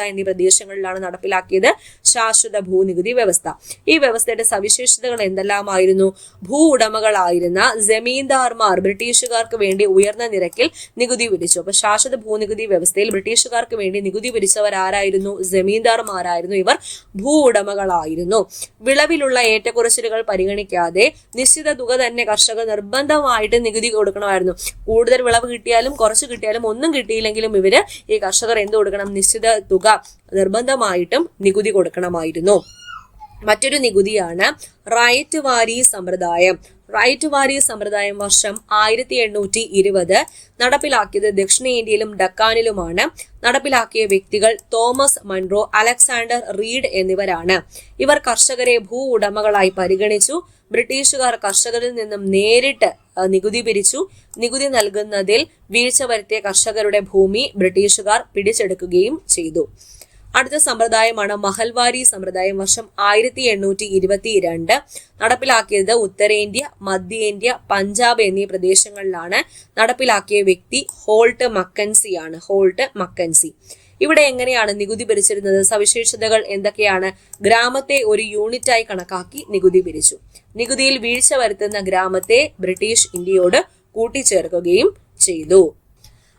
എന്നീ പ്രദേശങ്ങളിലാണ് നടപ്പിലാക്കിയത് ശാശ്വത ഭൂനികുതി വ്യവസ്ഥ. ഈ വ്യവസ്ഥയുടെ സവിശേഷതകൾ എന്തെല്ലാമായിരുന്നു? ഭൂ ഉടമകളായിരുന്ന ജമീന്ദാർമാർ ബ്രിട്ടീഷുകാർക്ക് വേണ്ടി ഉയർന്ന നിരക്കിൽ നികുതി പിരിച്ചു. അപ്പൊ ശാശ്വത ഭൂനികുതി വ്യവസ്ഥയിൽ ബ്രിട്ടീഷുകാർക്ക് വേണ്ടി നികുതി പിരിച്ചവർ ആരായിരുന്നു? ജമീന്ദാർമാരായിരുന്നു. ഇവർ ഭൂ ഉടമകളായിരുന്നു. വിളവിലുള്ള ഏറ്റക്കുറച്ചിലുകൾ പരിഗണിക്കാതെ നിശ്ചിത തുക തന്നെ കർഷകർ നിർബന്ധമായിട്ട് നികുതി കൊടുക്കണമായിരുന്നു. കൂടുതൽ വിളവ് കിട്ടിയാലും കുറച്ച് കിട്ടിയാലും ഒന്നും കിട്ടിയില്ലെങ്കിലും ഇവര് ഈ കർഷകർ എന്ത് കൊടുക്കണം? നിശ്ചിത തുക നിർബന്ധമായിട്ടും നികുതി കൊടുക്കണമായിരുന്നു. മറ്റൊരു നികുതിയാണ് റൈറ്റ് വാരി സമ്പ്രദായം. റൈറ്റ് വാരി സമ്പ്രദായം വർഷം 1820 നടപ്പിലാക്കിയത് ദക്ഷിണേന്ത്യയിലും ഡക്കാനിലുമാണ്. നടപ്പിലാക്കിയ വ്യക്തികൾ തോമസ് മൺറോ, അലക്സാണ്ടർ റീഡ് എന്നിവരാണ്. ഇവർ കർഷകരെ ഭൂ ഉടമകളായി പരിഗണിച്ചു. ബ്രിട്ടീഷുകാർ കർഷകരിൽ നിന്നും നേരിട്ട് നികുതി പിരിച്ചു. നികുതി നൽകുന്നതിൽ വീഴ്ച വരുത്തിയ കർഷകരുടെ ഭൂമി ബ്രിട്ടീഷുകാർ പിടിച്ചെടുക്കുകയും ചെയ്തു. അടുത്ത സമ്പ്രദായമാണ് മഹൽവാരി സമ്പ്രദായം. വർഷം 1822 നടപ്പിലാക്കിയത് ഉത്തരേന്ത്യ, മധ്യേന്ത്യ, പഞ്ചാബ് എന്നീ പ്രദേശങ്ങളിലാണ്. നടപ്പിലാക്കിയ വ്യക്തി ഹോൾട്ട് മക്കൻസി ആണ്. ഇവിടെ എങ്ങനെയാണ് നികുതി പിരിച്ചിരുന്നത്? സവിശേഷതകൾ എന്തൊക്കെയാണ്? ഗ്രാമത്തെ ഒരു യൂണിറ്റായി കണക്കാക്കി നികുതി പിരിച്ചു. നികുതിയിൽ വീഴ്ച വരുത്തുന്ന ഗ്രാമത്തെ ബ്രിട്ടീഷ് ഇന്ത്യയോട് കൂട്ടിച്ചേർക്കുകയും ചെയ്തു.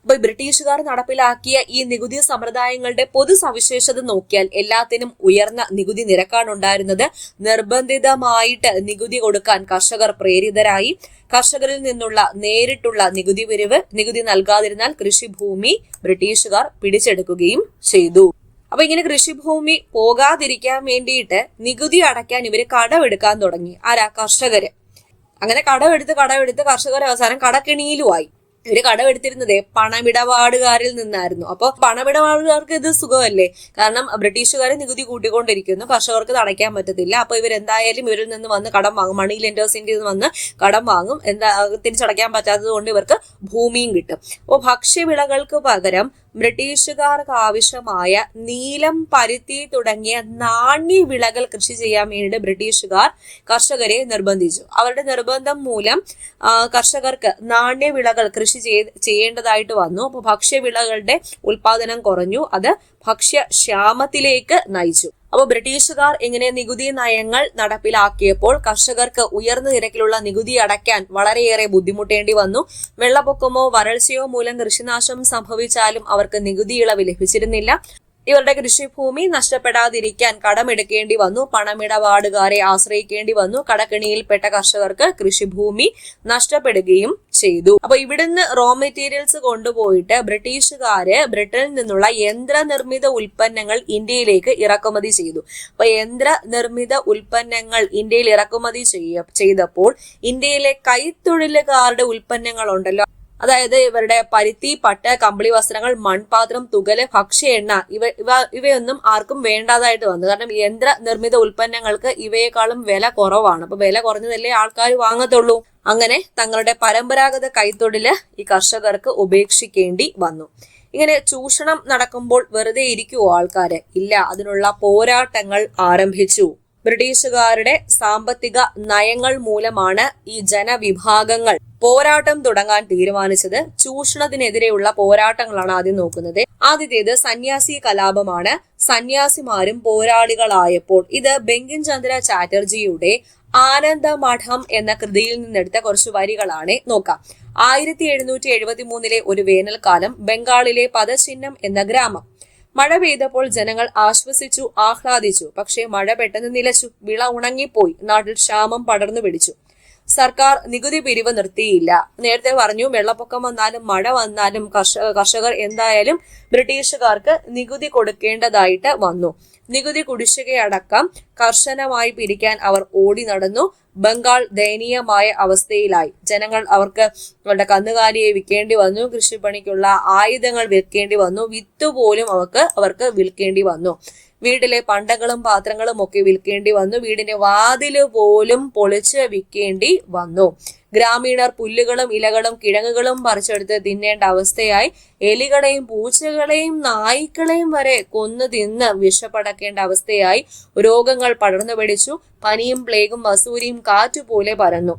അപ്പൊ ബ്രിട്ടീഷുകാർ നടപ്പിലാക്കിയ ഈ നികുതി സമ്പ്രദായങ്ങളുടെ പൊതു സവിശേഷത നോക്കിയാൽ എല്ലാത്തിനും ഉയർന്ന നികുതി നിരക്കാണ് ഉണ്ടായിരുന്നത്. നിർബന്ധിതമായിട്ട് നികുതി കൊടുക്കാൻ കർഷകർ പ്രേരിതരായി. കർഷകരിൽ നിന്നുള്ള നേരിട്ടുള്ള നികുതി പിരിവ്, നികുതി നൽകാതിരുന്നാൽ കൃഷിഭൂമി ബ്രിട്ടീഷുകാർ പിടിച്ചെടുക്കുകയും ചെയ്തു. അപ്പൊ ഇങ്ങനെ കൃഷിഭൂമി പോകാതിരിക്കാൻ വേണ്ടിയിട്ട് നികുതി അടയ്ക്കാൻ ഇവര് കടമെടുക്കാൻ തുടങ്ങി. ആരാ? കർഷകര്. അങ്ങനെ കടമെടുത്ത് കർഷകർ അവസാനം കടക്കെണിയിലുമായി. ഇവര് കടമെടുത്തിരുന്നതേ പണമിടപാടുകാരിൽ നിന്നായിരുന്നു. അപ്പൊ പണമിടപാടുകാർക്ക് ഇത് സുഖമല്ലേ? കാരണം ബ്രിട്ടീഷുകാരെ നികുതി കൂട്ടിക്കൊണ്ടിരിക്കുന്നു, കർഷകർക്ക് അടയ്ക്കാൻ പറ്റത്തില്ല. അപ്പൊ ഇവരെന്തായാലും ഇവരിൽ നിന്ന് വന്ന് കടം വാങ്ങും, മണി ലെൻഡേഴ്സിന്റെ വന്ന് കടം വാങ്ങും. തിരിച്ചടയ്ക്കാൻ പറ്റാത്തത് കൊണ്ട് ഇവർക്ക് ഭൂമിയും കിട്ടും. അപ്പോൾ ഭക്ഷ്യവിളകൾക്ക് പകരം ബ്രിട്ടീഷുകാർക്ക് ആവശ്യമായ നീലം, പരുത്തി തുടങ്ങിയ നാണ്യവിളകൾ കൃഷി ചെയ്യാൻ വേണ്ടിയിട്ട് ബ്രിട്ടീഷുകാർ കർഷകരെ നിർബന്ധിച്ചു. അവരുടെ നിർബന്ധം മൂലം കർഷകർക്ക് നാണ്യവിളകൾ കൃഷി ചെയ്യേണ്ടതായിട്ട് വന്നു. അപ്പോൾ ഭക്ഷ്യവിളകളുടെ ഉൽപാദനം കുറഞ്ഞു. അത് ഭക്ഷ്യക്ഷാമത്തിലേക്ക് നയിച്ചു. അപ്പോൾ ബ്രിട്ടീഷുകാർ ഇങ്ങനെ നികുതി നയങ്ങൾ നടപ്പിലാക്കിയപ്പോൾ കർഷകർക്ക് ഉയർന്ന നിരക്കിലുള്ള നികുതി അടയ്ക്കാൻ വളരെയേറെ ബുദ്ധിമുട്ടേണ്ടി വന്നു. വെള്ളപ്പൊക്കമോ വരൾച്ചയോ മൂലം കൃഷിനാശം സംഭവിച്ചാലും അവർക്ക് നികുതി ഇളവ് ലഭിച്ചിരുന്നില്ല. ഇവരുടെ കൃഷിഭൂമി നഷ്ടപ്പെടാതിരിക്കാൻ കടമെടുക്കേണ്ടി വന്നു, പണമിടപാടുകാരെ ആശ്രയിക്കേണ്ടി വന്നു. കടക്കെണിയിൽപ്പെട്ട കർഷകർക്ക് കൃഷിഭൂമി നഷ്ടപ്പെടുകയും ചെയ്തു. അപ്പൊ ഇവിടുന്ന് റോ മെറ്റീരിയൽസ് കൊണ്ടുപോയിട്ട് ബ്രിട്ടീഷുകാര് ബ്രിട്ടനിൽ നിന്നുള്ള യന്ത്രനിർമ്മിത ഉൽപ്പന്നങ്ങൾ ഇന്ത്യയിലേക്ക് ഇറക്കുമതി ചെയ്തു. അപ്പൊ യന്ത്രനിർമ്മിത ഉൽപ്പന്നങ്ങൾ ഇന്ത്യയിൽ ഇറക്കുമതി ചെയ്തപ്പോൾ ഇന്ത്യയിലെ കൈത്തൊഴിലുകാരുടെ ഉൽപ്പന്നങ്ങൾ ഉണ്ടല്ലോ, അതായത് ഇവരുടെ പരുത്തി, പട്ട്, കമ്പിളി വസ്ത്രങ്ങൾ, മൺപാത്രം, തുകല്, ഭക്ഷ്യ എണ്ണ, ഇവയൊന്നും ആർക്കും വേണ്ടാതായിട്ട് വന്നു. കാരണം യന്ത്ര നിർമ്മിത ഉൽപ്പന്നങ്ങൾക്ക് ഇവയെക്കാളും വില കുറവാണ്. അപ്പൊ വില കുറഞ്ഞതല്ലേ ആൾക്കാർ വാങ്ങത്തുള്ളൂ. അങ്ങനെ തങ്ങളുടെ പരമ്പരാഗത കൈത്തൊഴില് ഈ കർഷകർക്ക് ഉപേക്ഷിക്കേണ്ടി വന്നു. ഇങ്ങനെ ചൂഷണം നടക്കുമ്പോൾ വെറുതെ ഇരിക്കുവോ ആൾക്കാര്? ഇല്ല, അതിനുള്ള പോരാട്ടങ്ങൾ ആരംഭിച്ചു. ബ്രിട്ടീഷുകാരുടെ സാമ്പത്തിക നയങ്ങൾ മൂലമാണ് ഈ ജനവിഭാഗങ്ങൾ പോരാട്ടം തുടങ്ങാൻ തീരുമാനിച്ചത്. ചൂഷണത്തിനെതിരെയുള്ള പോരാട്ടങ്ങളാണ് ആദ്യം നോക്കുന്നത്. ആദ്യത്തേത് സന്യാസി കലാപമാണ്. സന്യാസിമാരും പോരാളികളായപ്പോൾ ഇത് ബങ്കിം ചന്ദ്ര ചാറ്റർജിയുടെ ആനന്ദമഠം എന്ന കൃതിയിൽ നിന്നെടുത്ത കുറച്ച് വരികളാണ്. നോക്കാം. 1773 ഒരു വേനൽക്കാലം ബംഗാളിലെ പദചിഹ്നം എന്ന ഗ്രാമം. മഴ പെയ്തപ്പോൾ ജനങ്ങൾ ആശ്വസിച്ചു, ആഹ്ലാദിച്ചു. പക്ഷേ മഴ പെട്ടെന്ന് നിലച്ചു. വിള ഉണങ്ങിപ്പോയി. നാട്ടിൽ ക്ഷാമം പടർന്നു പിടിച്ചു. സർക്കാർ നികുതി പിരിവ് നിർത്തിയില്ല. നേരത്തെ പറഞ്ഞു, വെള്ളപ്പൊക്കം വന്നാലും മഴ വന്നാലും കർഷകർ എന്തായാലും ബ്രിട്ടീഷുകാർക്ക് നികുതി കൊടുക്കേണ്ടതായിട്ട് വന്നു. നികുതി കുടിശ്ശികയടക്കം കർശനമായി പിരിക്കാൻ അവർ ഓടി നടന്നു. ബംഗാൾ ദയനീയമായ അവസ്ഥയിലായി. ജനങ്ങൾ അവരുടെ കന്നുകാലിയെ വിൽക്കേണ്ടി വന്നു. കൃഷിപ്പണിക്കുള്ള ആയുധങ്ങൾ വിൽക്കേണ്ടി വന്നു. വിത്ത് പോലും അവർക്ക് വിൽക്കേണ്ടി വന്നു. വീട്ടിലെ പണ്ടങ്ങളും പാത്രങ്ങളും ഒക്കെ വിൽക്കേണ്ടി വന്നു. വീടിന്റെ വാതില് പോലും പൊളിച്ച് വിൽക്കേണ്ടി വന്നു. ഗ്രാമീണർ പുല്ലുകളും ഇലകളും കിഴങ്ങുകളും പറിച്ചെടുത്ത് തിന്നേണ്ട അവസ്ഥയായി. എലികളെയും പൂച്ചകളെയും നായ്ക്കളെയും വരെ കൊന്നു തിന്ന് വിഷപ്പടക്കേണ്ട അവസ്ഥയായി. രോഗങ്ങൾ പടർന്നു പിടിച്ചു. പനിയും പ്ലേഗും വസൂരിയും കാറ്റുപോലെ പരന്നു.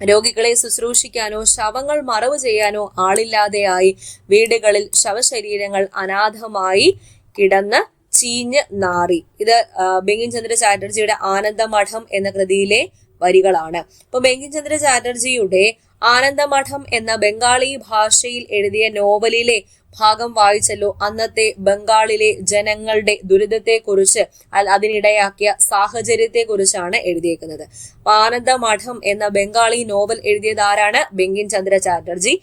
രോഗികളെ ശുശ്രൂഷിക്കാനോ ശവങ്ങൾ മറവ് ചെയ്യാനോ ആളില്ലാതെയായി. വീടുകളിൽ ശവശരീരങ്ങൾ അനാഥമായി കിടന്ന് ചീഞ്ഞ് നാറി. ഇത് ബങ്കിം ചന്ദ്ര ചാറ്റർജിയുടെ ആനന്ദമഠം എന്ന കൃതിയിലെ വരികളാണ്. അപ്പൊ ബങ്കിം ചന്ദ്ര ചാറ്റർജിയുടെ ആനന്ദമഠം എന്ന ബംഗാളി ഭാഷയിൽ എഴുതിയ നോവലിലെ ഭാഗം വായിച്ചല്ലോ. അന്നത്തെ ബംഗാളിലെ ജനങ്ങളുടെ ദുരിതത്തെക്കുറിച്ച്, അതിനിടയാക്കിയ സാഹചര്യത്തെക്കുറിച്ചാണ് എഴുതിയേക്കുന്നത്. ആനന്ദമഠം എന്ന ബംഗാളി നോവൽ എഴുതിയത് ആരാണ്? ബങ്കിം ചന്ദ്ര ചാറ്റർജി.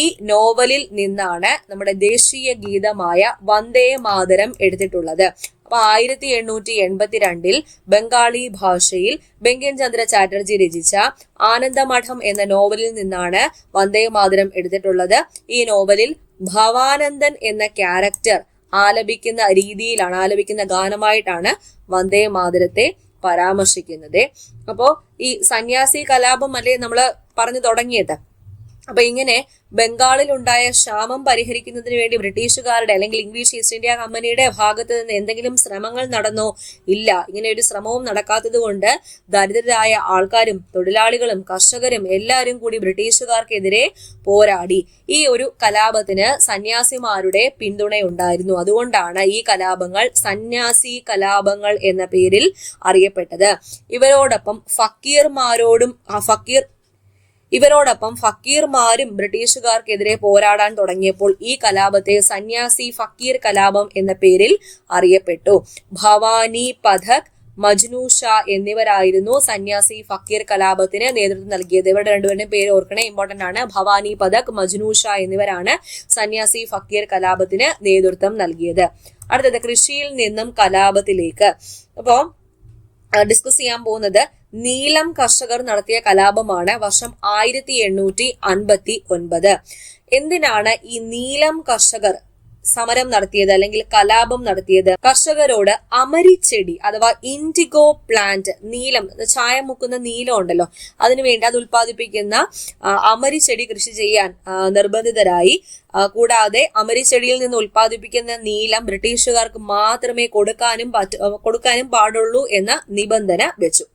ഈ നോവലിൽ നിന്നാണ് നമ്മുടെ ദേശീയ ഗീതമായ വന്ദേ മാതരം എടുത്തിട്ടുള്ളത്. അപ്പൊ 1882 ബംഗാളി ഭാഷയിൽ ബങ്കിം ചന്ദ്ര ചാറ്റർജി രചിച്ച ആനന്ദമഠം എന്ന നോവലിൽ നിന്നാണ് വന്ദേ മാതരം എടുത്തിട്ടുള്ളത്. ഈ നോവലിൽ ഭവാനന്ദൻ എന്ന ക്യാരക്ടർ ആലപിക്കുന്ന ഗാനമായിട്ടാണ് വന്ദേ മാതരത്തെ പരാമർശിക്കുന്നത്. അപ്പോ ഈ സന്യാസി കലാപം അല്ലേ നമ്മൾ പറഞ്ഞു തുടങ്ങിയത്. അപ്പൊ ഇങ്ങനെ ബംഗാളിൽ ഉണ്ടായ ക്ഷാമം പരിഹരിക്കുന്നതിന് വേണ്ടി ബ്രിട്ടീഷുകാരുടെ അല്ലെങ്കിൽ ഇംഗ്ലീഷ് ഈസ്റ്റ് ഇന്ത്യ കമ്പനിയുടെ ഭാഗത്ത് നിന്ന് എന്തെങ്കിലും ശ്രമങ്ങൾ നടന്നോ? ഇല്ല. ഇങ്ങനെ ഒരു ശ്രമവും നടക്കാത്തത് കൊണ്ട് ദരിദ്രരായ ആൾക്കാരും തൊഴിലാളികളും കർഷകരും എല്ലാവരും കൂടി ബ്രിട്ടീഷുകാർക്കെതിരെ പോരാടി. ഈ ഒരു കലാപത്തിന് സന്യാസിമാരുടെ പിന്തുണയുണ്ടായിരുന്നു. അതുകൊണ്ടാണ് ഈ കലാപങ്ങൾ സന്യാസി കലാപങ്ങൾ എന്ന പേരിൽ അറിയപ്പെട്ടത്. ഇവരോടൊപ്പം ഫക്കീർമാരും ബ്രിട്ടീഷുകാർക്കെതിരെ പോരാടാൻ തുടങ്ങിയപ്പോൾ ഈ കലാപത്തെ സന്യാസി ഫക്കീർ കലാപം എന്ന പേരിൽ അറിയപ്പെട്ടു. ഭവാനി പഥക്, മജ്നു ഷാ എന്നിവരായിരുന്നു സന്യാസി ഫക്കീർ കലാപത്തിന് നേതൃത്വം നൽകിയത്. ഇവരുടെ രണ്ടുപേരുടെയും പേര് ഓർക്കണേ, ഇമ്പോർട്ടന്റ് ആണ്. ഭവാനി പഥക്, മജ്നു ഷാ എന്നിവരാണ് സന്യാസി ഫക്കീർ കലാപത്തിന് നേതൃത്വം നൽകിയത്. അടുത്തത് കൃഷിയിൽ നിന്നും കലാപത്തിലേക്ക്. അപ്പോ ഡിസ്കസ് ചെയ്യാൻ പോകുന്നത് നീലം കർഷകർ നടത്തിയ കലാപമാണ് വർഷം 1859. എന്തിനാണ് ഈ നീലം കർഷകർ സമരം നടത്തിയത് അല്ലെങ്കിൽ കലാപം നടത്തിയത്? കർഷകരോട് അമരിച്ചെടി അഥവാ ഇൻഡിഗോ പ്ലാന്റ്, നീലം, ചായം മുക്കുന്ന നീലം ഉണ്ടല്ലോ, അതിനുവേണ്ടി അത് ഉൽപ്പാദിപ്പിക്കുന്ന അമരിച്ചെടി കൃഷി ചെയ്യാൻ നിർബന്ധിതരായി. കൂടാതെ അമരിച്ചെടിയിൽ നിന്ന് ഉൽപ്പാദിപ്പിക്കുന്ന നീലം ബ്രിട്ടീഷുകാർക്ക് മാത്രമേ കൊടുക്കാനും പാടുള്ളൂ എന്ന നിബന്ധന വെച്ചു.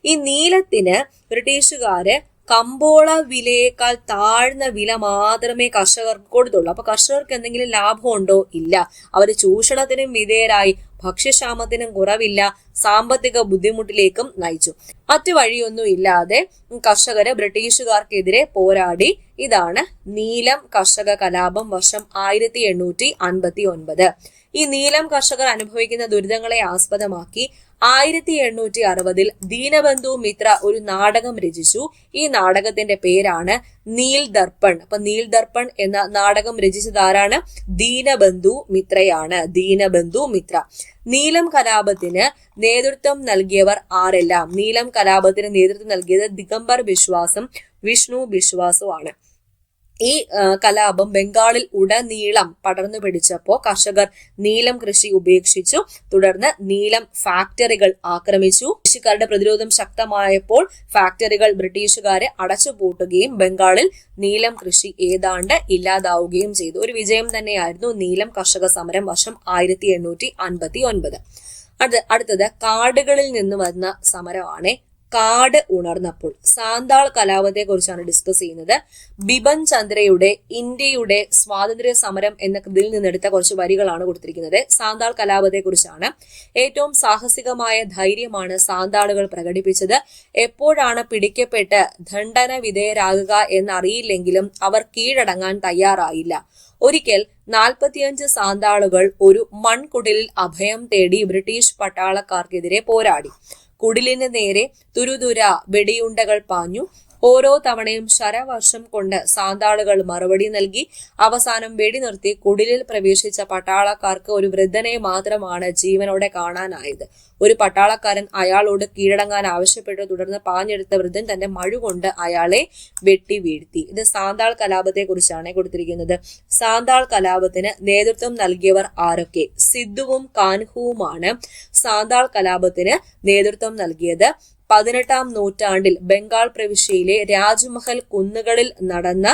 ഈ നീലത്തിന് ബ്രിട്ടീഷുകാര് കമ്പോള വിലയേക്കാൾ താഴ്ന്ന വില മാത്രമേ കർഷകർക്ക് കൊടുത്തുള്ളൂ. അപ്പൊ കർഷകർക്ക് എന്തെങ്കിലും ലാഭമുണ്ടോ? ഇല്ല. അവര് ചൂഷണത്തിനും വിധേയരായി, ഭക്ഷ്യക്ഷാമത്തിനും കുറവില്ല, സാമ്പത്തിക ബുദ്ധിമുട്ടിലേക്കും നയിച്ചു. മറ്റു വഴിയൊന്നും ഇല്ലാതെ കർഷകര് ബ്രിട്ടീഷുകാർക്കെതിരെ പോരാടി. ഇതാണ് നീലം കർഷക കലാപം വർഷം 1859. ഈ നീലം കർഷകർ അനുഭവിക്കുന്ന ദുരിതങ്ങളെ ആസ്പദമാക്കി 1860 ദീനബന്ധു മിത്ര ഒരു നാടകം രചിച്ചു. ഈ നാടകത്തിന്റെ പേരാണ് നീൽ ദർപ്പൺ. അപ്പൊ നീൽ ദർപ്പൺ എന്ന നാടകം രചിച്ചത് ആരാണ്? ദീനബന്ധു മിത്രയാണ്. ദീനബന്ധു മിത്ര. നീലം കലാപത്തിന് നേതൃത്വം നൽകിയവർ ആരെല്ലാം? നീലം കലാപത്തിന് നേതൃത്വം നൽകിയത് ദിഗംബർ ബിശ്വാസും വിഷ്ണു ബിശ്വാസുമാണ്. ഈ കലാപം ബംഗാളിൽ ഉടനീളം പടർന്നു പിടിച്ചപ്പോൾ കർഷകർ നീലം കൃഷി ഉപേക്ഷിച്ചു. തുടർന്ന് നീലം ഫാക്ടറികൾ ആക്രമിച്ചു. കൃഷിക്കാരുടെ പ്രതിരോധം ശക്തമായപ്പോൾ ഫാക്ടറികൾ ബ്രിട്ടീഷുകാരെ അടച്ചുപൂട്ടുകയും ബംഗാളിൽ നീലം കൃഷി ഏതാണ്ട് ഇല്ലാതാവുകയും ചെയ്തു. ഒരു വിജയം തന്നെയായിരുന്നു നീലം കർഷക സമരം വർഷം 1859. അടുത്തത് കാടുകളിൽ നിന്ന് വന്ന സമരമാണ്. കാട് ഉണർന്നപ്പോൾ. സാന്താൾ കലാപത്തെ കുറിച്ചാണ് ഡിസ്കസ് ചെയ്യുന്നത്. ബിപൻ ചന്ദ്രയുടെ ഇന്ത്യയുടെ സ്വാതന്ത്ര്യ സമരം എന്ന കൃതിയിൽ നിന്നെടുത്ത കുറച്ച് വരികളാണ് കൊടുത്തിരിക്കുന്നത്. സാന്താൾ കലാപത്തെ കുറിച്ചാണ്. ഏറ്റവും സാഹസികമായ ധൈര്യമാണ് സാന്താളുകൾ പ്രകടിപ്പിച്ചത്. എപ്പോഴാണ് പിടിക്കപ്പെട്ട് ദണ്ഡന വിധേയരാകുക എന്നറിയില്ലെങ്കിലും അവർ കീഴടങ്ങാൻ തയ്യാറായില്ല. ഒരിക്കൽ 45 സാന്താളുകൾ ഒരു മൺകുടിലിൽ അഭയം തേടി ബ്രിട്ടീഷ് പട്ടാളക്കാർക്കെതിരെ പോരാടി. കുടിലിന് നേരെ തുരുതുര വെടിയുണ്ടകൾ പാഞ്ഞു. ഓരോ തവണയും ശരവർഷം കൊണ്ട് സാന്താളുകൾ മറുപടി നൽകി. അവസാനം വെടിനിർത്തി കുടിലിൽ പ്രവേശിച്ച പട്ടാളക്കാർക്ക് ഒരു വൃദ്ധനെ മാത്രമാണ് ജീവനോടെ കാണാനായത്. ഒരു പട്ടാളക്കാരൻ അയാളോട് കീഴടങ്ങാൻ ആവശ്യപ്പെട്ടു. തുടർന്ന് പാഞ്ഞെടുത്ത വൃദ്ധൻ തന്റെ മഴുകൊണ്ട് അയാളെ വെട്ടി വീഴ്ത്തി. ഇത് സാന്താൾ കലാപത്തെ കുറിച്ചാണ് കൊടുത്തിരിക്കുന്നത്. സാന്താൾ കലാപത്തിന് നേതൃത്വം നൽകിയവർ ആരൊക്കെ? സിദ്ധുവും കാൻഹുവുമാണ് സാന്താൾ കലാപത്തിന് നേതൃത്വം നൽകിയത്. 18ാം നൂറ്റാണ്ടിൽ ബംഗാൾ പ്രവിശ്യയിലെ രാജ്മഹൽ കുന്നുകളിൽ നടന്ന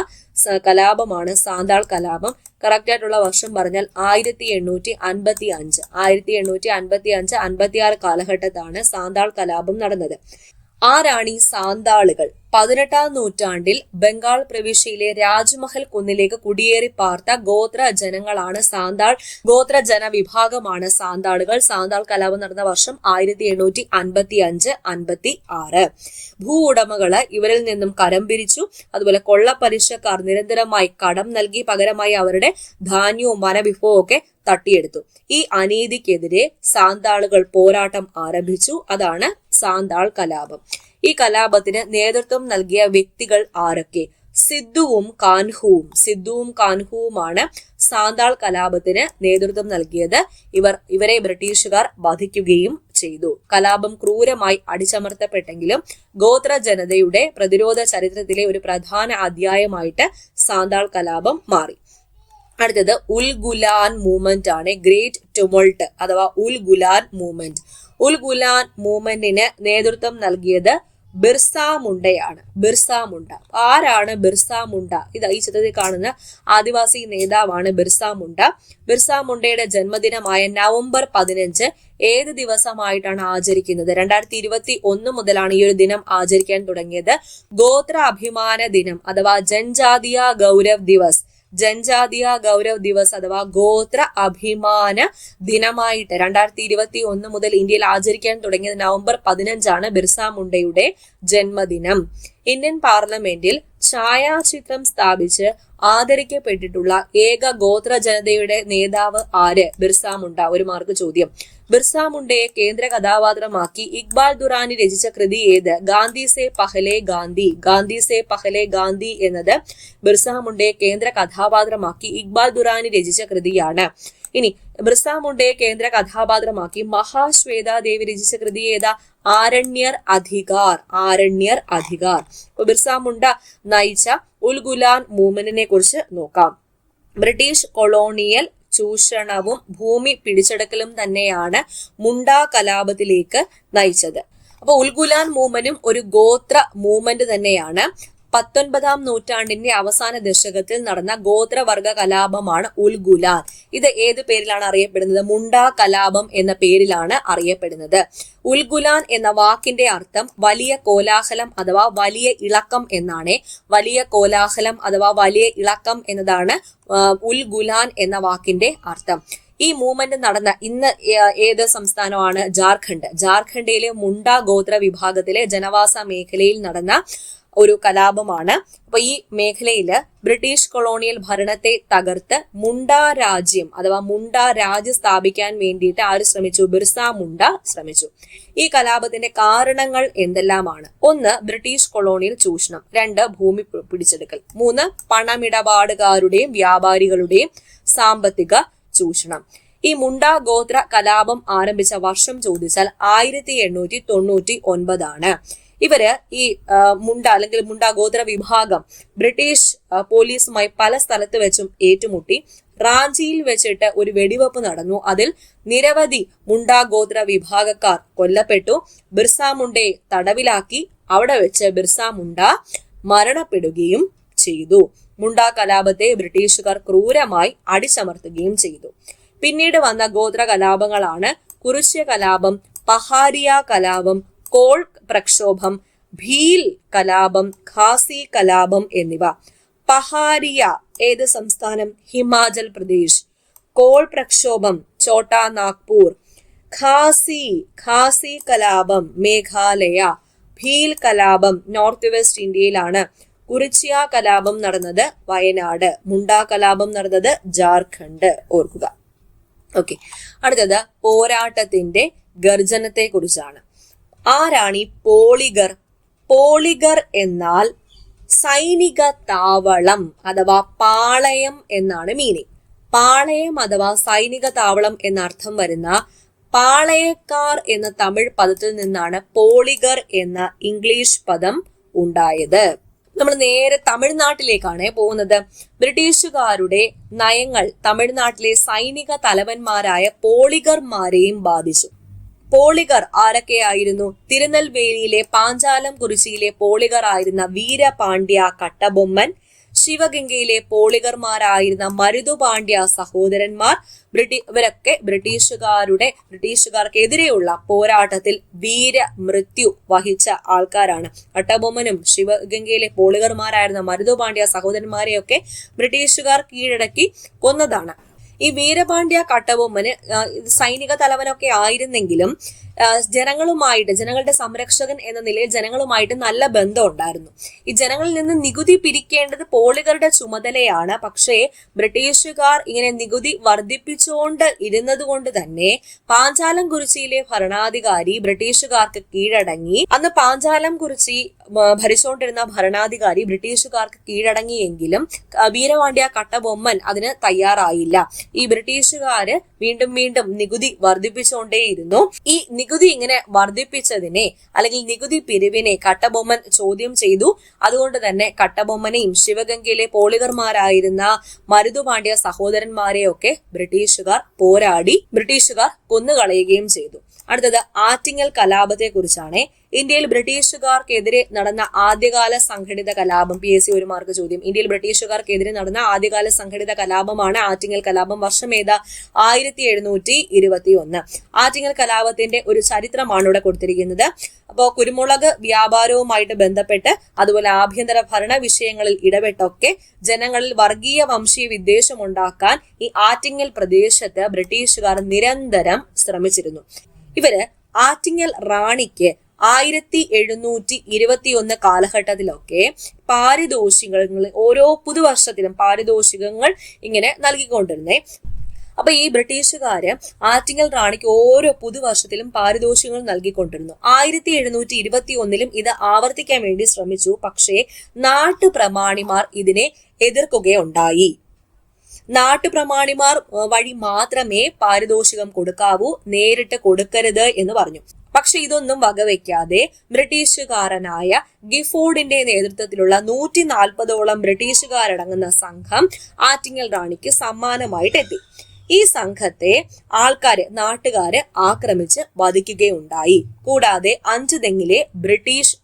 കലാപമാണ് സാന്താൾ കലാപം. കറക്റ്റ് ആയിട്ടുള്ള വർഷം പറഞ്ഞാൽ 1855. 1855-56 കാലഘട്ടത്താണ് സാന്താൾ കലാപം നടന്നത്. ആരാണ് ഈ സാന്താളുകൾ? 18ാം നൂറ്റാണ്ടിൽ ബംഗാൾ പ്രവിശ്യയിലെ രാജ്മഹൽ കുന്നിലേക്ക് കുടിയേറി പാർത്ത ഗോത്ര ജനങ്ങളാണ് സാന്താൾ. ഗോത്ര ജനവിഭാഗമാണ് സാന്താളുകൾ. സാന്താൾ കലാപം നടന്ന വർഷം 1855-56. ഭൂ ഉടമകള് ഇവരിൽ നിന്നും കരം പിരിച്ചു. അതുപോലെ കൊള്ളപ്പലിശക്കാർ നിരന്തരമായി കടം നൽകി പകരമായി അവരുടെ ധാന്യവും വനവിഭവവും ഒക്കെ തട്ടിയെടുത്തു. ഈ അനീതിക്കെതിരെ സാന്താളുകൾ പോരാട്ടം ആരംഭിച്ചു. അതാണ് സാന്താൾ കലാപം. ഈ കലാപത്തിന് നേതൃത്വം നൽകിയ വ്യക്തികൾ ആരൊക്കെ? സിദ്ധുവും കാൻഹുവുമാണ് സാന്താൾ കലാപത്തിന് നേതൃത്വം നൽകിയത്. ഇവരെ ബ്രിട്ടീഷുകാർ വധിക്കുകയും ചെയ്തു. കലാപം ക്രൂരമായി അടിച്ചമർത്തപ്പെട്ടെങ്കിലും ഗോത്ര ജനതയുടെ പ്രതിരോധ ചരിത്രത്തിലെ ഒരു പ്രധാന അധ്യായമായിട്ട് സാന്താൾ കലാപം മാറി. അടുത്തത് ഉൽഗുലാൻ മൂവ്മെന്റ് ആണ്. ഗ്രേറ്റ് ടുമൾട്ട് അഥവാ ഉൽഗുലാൻ മൂവ്മെന്റ്. ഉൽഗുലാൻ മൂവ്മെന്റിന് നേതൃത്വം നൽകിയത് ബിർസ മുണ്ടയാണ്. ബിർസ മുണ്ട ആരാണ്? ബിർസ മുണ്ട ഈ ചിത്രത്തിൽ കാണുന്ന ആദിവാസി നേതാവാണ് ബിർസ മുണ്ട. ബിർസ മുണ്ടയുടെ ജന്മദിനമായ നവംബർ 15 ഏത് ദിവസമായിട്ടാണ് ആചരിക്കുന്നത്? 2021 മുതലാണ് ഈ ഒരു ദിനം ആചരിക്കാൻ തുടങ്ങിയത്. ഗോത്ര അഭിമാന ദിനം അഥവാ ജൻജാതിയ ഗൗരവ് ദിവസ്, ജൻജാതിയ ഗൗരവ് ദിവസ് അഥവാ ഗോത്ര അഭിമാന ദിനമായിട്ട് 2021 മുതൽ ഇന്ത്യയിൽ ആചരിക്കാൻ തുടങ്ങിയത് നവംബർ 15 ബിർസ മുണ്ടയുടെ ജന്മദിനം. ഇന്ത്യൻ പാർലമെന്റിൽ ഛായാചിത്രം സ്ഥാപിച്ച് ആദരിക്കപ്പെട്ടിട്ടുള്ള ഏക ഗോത്ര ജനതയുടെ നേതാവ് ആര്? ബിർസ മുണ്ട. 1 മാർക്ക് ചോദ്യം. ബിർസ മുണ്ടയെ കേന്ദ്ര കഥാപാത്രമാക്കി ഇക്ബാൽ ദുറാനി രചിച്ച കൃതി ഏത്? ഗാന്ധി സെ പഹലെ ഗാന്ധി. ഗാന്ധി സെ പഹലെ ഗാന്ധി എന്നത് ബിർസ മുണ്ടയെ കേന്ദ്ര കഥാപാത്രമാക്കി ഇക്ബാൽ ദുറാനി രചിച്ച കൃതിയാണ്. ഇനി ബിർസ മുണ്ടയെ കേന്ദ്ര കഥാപാത്രമാക്കി മഹാശ്വേതാദേവി രചിച്ച കൃതി ഏതാ? ആരണ്യർ അധികാർ. ആരണ്യർ അധികാർ. ബിർസ മുണ്ട നയിച്ച ഉൽഗുലാൻ മൂവ്മെന്റിനെ കുറിച്ച് നോക്കാം. ബ്രിട്ടീഷ് കൊളോണിയൽ ചൂഷണവും ഭൂമി പിടിച്ചെടുക്കലും തന്നെയാണ് മുണ്ട കലാപത്തിലേക്ക് നയിച്ചത്. അപ്പൊ ഉൽഗുലാൻ മൂവ്മെന്റും ഒരു ഗോത്ര മൂവ്മെന്റ് തന്നെയാണ്. 19ാം നൂറ്റാണ്ടിന്റെ അവസാന ദശകത്തിൽ നടന്ന ഗോത്രവർഗ കലാപമാണ് ഉൽഗുലാൻ. ഇത് ഏത് പേരിലാണ് അറിയപ്പെടുന്നത്? മുണ്ട കലാപം എന്ന പേരിലാണ് അറിയപ്പെടുന്നത്. ഉൽഗുലാൻ എന്ന വാക്കിന്റെ അർത്ഥം വലിയ കോലാഹലം അഥവാ വലിയ ഇളക്കം എന്നാണ്. വലിയ കോലാഹലം അഥവാ വലിയ ഇളക്കം എന്നതാണ് ഉൽഗുലാൻ എന്ന വാക്കിന്റെ അർത്ഥം. ഈ മൂവ്മെന്റ് നടന്ന ഇന്ന് ഏത് സംസ്ഥാനമാണ്? ജാർഖണ്ഡ്. ജാർഖണ്ഡിലെ മുണ്ട ഗോത്ര വിഭാഗത്തിലെ ജനവാസ മേഖലയിൽ നടന്ന ഒരു കലാപമാണ്. അപ്പൊ ഈ മേഖലയില് ബ്രിട്ടീഷ് കൊളോണിയൽ ഭരണത്തെ തകർത്ത് മുണ്ട രാജ്യം അഥവാ മുണ്ട രാജ്യം സ്ഥാപിക്കാൻ വേണ്ടിയിട്ട് ആര് ശ്രമിച്ചു? ബിർസ മുണ്ട ശ്രമിച്ചു. ഈ കലാപത്തിന്റെ കാരണങ്ങൾ എന്തെല്ലാമാണ്? 1 ബ്രിട്ടീഷ് കൊളോണിയൽ ചൂഷണം, 2 ഭൂമി പിടിച്ചെടുക്കൽ, 3 പണമിടപാടുകാരുടെയും വ്യാപാരികളുടെയും സാമ്പത്തിക ചൂഷണം. ഈ മുണ്ട ഗോത്ര കലാപം ആരംഭിച്ച വർഷം ചോദിച്ചാൽ 1899 ഇവര് ഈ മുണ്ട അല്ലെങ്കിൽ മുണ്ട ഗോത്ര വിഭാഗം ബ്രിട്ടീഷ് പോലീസുമായി പല സ്ഥലത്ത് വെച്ചും ഏറ്റുമുട്ടി. റാഞ്ചിയിൽ വെച്ചിട്ട് ഒരു വെടിവെപ്പ് നടന്നു. അതിൽ നിരവധി മുണ്ട ഗോത്ര വിഭാഗക്കാർ കൊല്ലപ്പെട്ടു. ബിർസ മുണ്ടയെ തടവിലാക്കി. അവിടെ വെച്ച് ബിർസ മുണ്ട മരണപ്പെടുകയും ചെയ്തു. മുണ്ട കലാപത്തെ ബ്രിട്ടീഷുകാർ ക്രൂരമായി അടിച്ചമർത്തുകയും ചെയ്തു. പിന്നീട് വന്ന ഗോത്ര കലാപങ്ങളാണ് കുറിച്യ കലാപം, പഹാരിയ കലാപം, കോൾ പ്രക്ഷോഭം, ഭീൽ കലാപം, ഖാസി കലാപം എന്നിവ. പഹാരിയ ഏത് സംസ്ഥാനം? ഹിമാചൽ പ്രദേശ്. കോൾ പ്രക്ഷോഭം ഛോട്ടാ നാഗ്പൂർ. ഖാസി കലാപം മേഘാലയ. ഭീൽ കലാപം നോർത്ത് വെസ്റ്റ് ഇന്ത്യയിലാണ്. കുറിച്യ കലാപം നടന്നത് വയനാട്. മുണ്ട കലാപം നടന്നത് ജാർഖണ്ഡ്. ഓർക്കുക. ഓക്കെ, അടുത്തത് പോരാട്ടത്തിന്റെ ഗർജനത്തെ കുറിച്ചാണ്. ആരാണ് ഈ പോളിഗർ? പോളിഗർ എന്നാൽ സൈനിക താവളം അഥവാ പാളയം എന്നാണ് മീനിങ്. പാളയം അഥവാ സൈനിക താവളം എന്നർത്ഥം വരുന്ന പാളയക്കാർ എന്ന തമിഴ് പദത്തിൽ നിന്നാണ് പോളിഗർ എന്ന ഇംഗ്ലീഷ് പദം ഉണ്ടായത്. നമ്മൾ നേരെ തമിഴ്നാട്ടിലേക്കാണ് പോകുന്നത്. ബ്രിട്ടീഷുകാരുടെ നയങ്ങൾ തമിഴ്നാട്ടിലെ സൈനിക തലവന്മാരായ പോളിഗർമാരെയും ബാധിച്ചു. പോളിഗർ ആരൊക്കെയായിരുന്നു? തിരുനെൽവേലിയിലെ പാഞ്ചാലം കുറിച്ചിയിലെ പോളിഗർ ആയിരുന്ന വീരപാണ്ഡ്യ കട്ടബൊമ്മൻ, ശിവഗംഗയിലെ പോളിഗർമാരായിരുന്ന മരുതുപാണ്ഡ്യ സഹോദരന്മാർ. ഇവരൊക്കെ ബ്രിട്ടീഷുകാർക്കെതിരെയുള്ള പോരാട്ടത്തിൽ വീരമൃത്യു വഹിച്ച ആൾക്കാരാണ്. കട്ടബൊമ്മനും ശിവഗംഗയിലെ പോളിഗർമാരായിരുന്ന മരുതുപാണ്ഡ്യ സഹോദരന്മാരെയൊക്കെ ബ്രിട്ടീഷുകാർ കീഴടക്കി കൊന്നതാണ്. ഈ വീരപാണ്ഡ്യ കട്ടബൊമ്മന് സൈനിക തലവനൊക്കെ ആയിരുന്നെങ്കിലും ജനങ്ങളുടെ സംരക്ഷകൻ എന്ന നിലയിൽ ജനങ്ങളുമായിട്ട് നല്ല ബന്ധം ഉണ്ടായിരുന്നു. ഈ ജനങ്ങളിൽ നിന്ന് നികുതി പിരിക്കേണ്ടത് പോളിഗറുടെ ചുമതലയാണ്. പക്ഷേ ബ്രിട്ടീഷുകാർ ഇങ്ങനെ നികുതി വർദ്ധിപ്പിച്ചുകൊണ്ട് ഇരുന്നത് കൊണ്ട് തന്നെ പാഞ്ചാലം കുറിച്ചിയിലെ ഭരണാധികാരി ബ്രിട്ടീഷുകാർക്ക് കീഴടങ്ങി. അന്ന് പാഞ്ചാലം കുറിച്ചി ഭരിച്ചുകൊണ്ടിരുന്ന ഭരണാധികാരി ബ്രിട്ടീഷുകാർക്ക് കീഴടങ്ങിയെങ്കിലും വീരപാണ്ഡ്യ കട്ടബൊമ്മൻ അതിന് തയ്യാറായില്ല. ഈ ബ്രിട്ടീഷുകാര് വീണ്ടും നികുതി വർദ്ധിപ്പിച്ചുകൊണ്ടേയിരുന്നു. ഈ നികുതി ഇങ്ങനെ വർദ്ധിപ്പിച്ചതിനെ അല്ലെങ്കിൽ നികുതി പിരിവിനെ കട്ടബൊമ്മൻ ചോദ്യം ചെയ്തു. അതുകൊണ്ട് തന്നെ കട്ടബൊമ്മനെയും ശിവഗംഗയിലെ പോളിഗർമാരായിരുന്ന മരുതുപാണ്ഡ്യ സഹോദരന്മാരെയൊക്കെ ബ്രിട്ടീഷുകാർ കൊന്നുകളയുകയും ചെയ്തു. അടുത്തത് ആറ്റിങ്ങൽ കലാപത്തെ കുറിച്ചാണ്. ഇന്ത്യയിൽ ബ്രിട്ടീഷുകാർക്കെതിരെ നടന്ന ആദ്യകാല സംഘടിത കലാപം. PSC 1 മാർക്ക് ചോദ്യം. ഇന്ത്യയിൽ ബ്രിട്ടീഷുകാർക്കെതിരെ നടന്ന ആദ്യകാല സംഘടിത കലാപമാണ് ആറ്റിങ്ങൽ കലാപം. വർഷം ഏതാ? 1721. ആറ്റിങ്ങൽ കലാപത്തിന്റെ ഒരു ചരിത്രമാണ് ഇവിടെ കൊടുത്തിരിക്കുന്നത്. അപ്പോൾ കുരുമുളക് വ്യാപാരവുമായിട്ട് ബന്ധപ്പെട്ട് അതുപോലെ ആഭ്യന്തര ഭരണ വിഷയങ്ങളിൽ ഇടപെട്ടൊക്കെ ജനങ്ങളിൽ വർഗീയ വംശീയ വിദ്വേഷം ഉണ്ടാക്കാൻ ഈ ആറ്റിങ്ങൽ പ്രദേശത്ത് ബ്രിട്ടീഷുകാർ നിരന്തരം ശ്രമിച്ചിരുന്നു. ഇവര് ആറ്റിങ്ങൽ റാണിക്ക് 1721 കാലഘട്ടത്തിലൊക്കെ പാരിതോഷികങ്ങൾ ഓരോ പുതുവർഷത്തിലും പാരിതോഷികങ്ങൾ ഇങ്ങനെ നൽകിക്കൊണ്ടിരുന്നേ. അപ്പൊ ഈ ബ്രിട്ടീഷുകാര് ആറ്റിങ്ങൽ റാണിക്ക് ഓരോ പുതുവർഷത്തിലും പാരിതോഷികങ്ങൾ നൽകിക്കൊണ്ടിരുന്നു. 1721 ഇത് ആവർത്തിക്കാൻ വേണ്ടി ശ്രമിച്ചു. പക്ഷേ നാട്ടുപ്രമാണിമാർ ഇതിനെ എതിർക്കുകയുണ്ടായി. നാട്ടുപ്രമാണിമാർ വഴി മാത്രമേ പാരിതോഷികം കൊടുക്കാവൂ, നേരിട്ട് കൊടുക്കരുത് എന്ന് പറഞ്ഞു. പക്ഷെ ഇതൊന്നും വകവെക്കാതെ ബ്രിട്ടീഷുകാരനായ ഗിഫോർഡിന്റെ നേതൃത്വത്തിലുള്ള 140ഓളം ബ്രിട്ടീഷുകാരടങ്ങുന്ന സംഘം ആറ്റിങ്ങൽ റാണിക്ക് സമ്മാനമായിട്ട് എത്തി. ഈ സംഘത്തെ നാട്ടുകാര് ആക്രമിച്ച് വധിക്കുകയുണ്ടായി. കൂടാതെ അഞ്ചുതെങ്ങിലെ ബ്രിട്ടീഷ്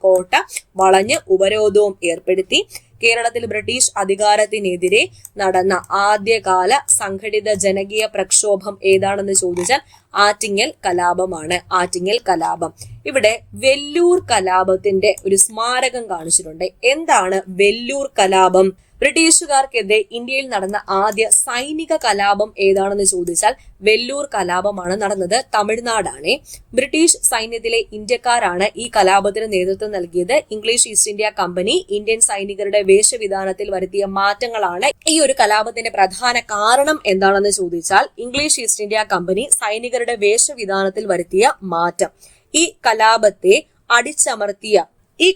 കോട്ട വളഞ്ഞ് ഉപരോധവും ഏർപ്പെടുത്തി. കേരളത്തിൽ ബ്രിട്ടീഷ് അധികാരത്തിനെതിരെ നടന്ന ആദ്യകാല സംഘടിത ജനകീയ പ്രക്ഷോഭം ഏതാണെന്ന് ചോദിച്ചാൽ ആറ്റിങ്ങൽ കലാപമാണ്. ആറ്റിങ്ങൽ കലാപം. ഇവിടെ വെല്ലൂർ കലാപത്തിന്റെ ഒരു സ്മാരകം കാണിച്ചിട്ടുണ്ട്. എന്താണ് വെല്ലൂർ കലാപം? ബ്രിട്ടീഷുകാർക്കെതിരെ ഇന്ത്യയിൽ നടന്ന ആദ്യ സൈനിക കലാപം ഏതാണെന്ന് ചോദിച്ചാൽ വെല്ലൂർ കലാപമാണ് നടന്നത്. തമിഴ്നാടാണ്. ബ്രിട്ടീഷ് സൈന്യത്തിലെ ഇന്ത്യക്കാരാണ് ഈ കലാപത്തിന് നേതൃത്വം നൽകിയത്. English east India company Indian സൈനികരുടെ വേഷവിധാനത്തിൽ വരുത്തിയ മാറ്റങ്ങളാണ് ഈ ഒരു കലാപത്തിന്റെ പ്രധാന കാരണം. എന്താണെന്ന് ചോദിച്ചാൽ ഇംഗ്ലീഷ് ഈസ്റ്റ് ഇന്ത്യ കമ്പനി സൈനികരുടെ വേഷവിധാനത്തിൽ വരുത്തിയ മാറ്റം. ഈ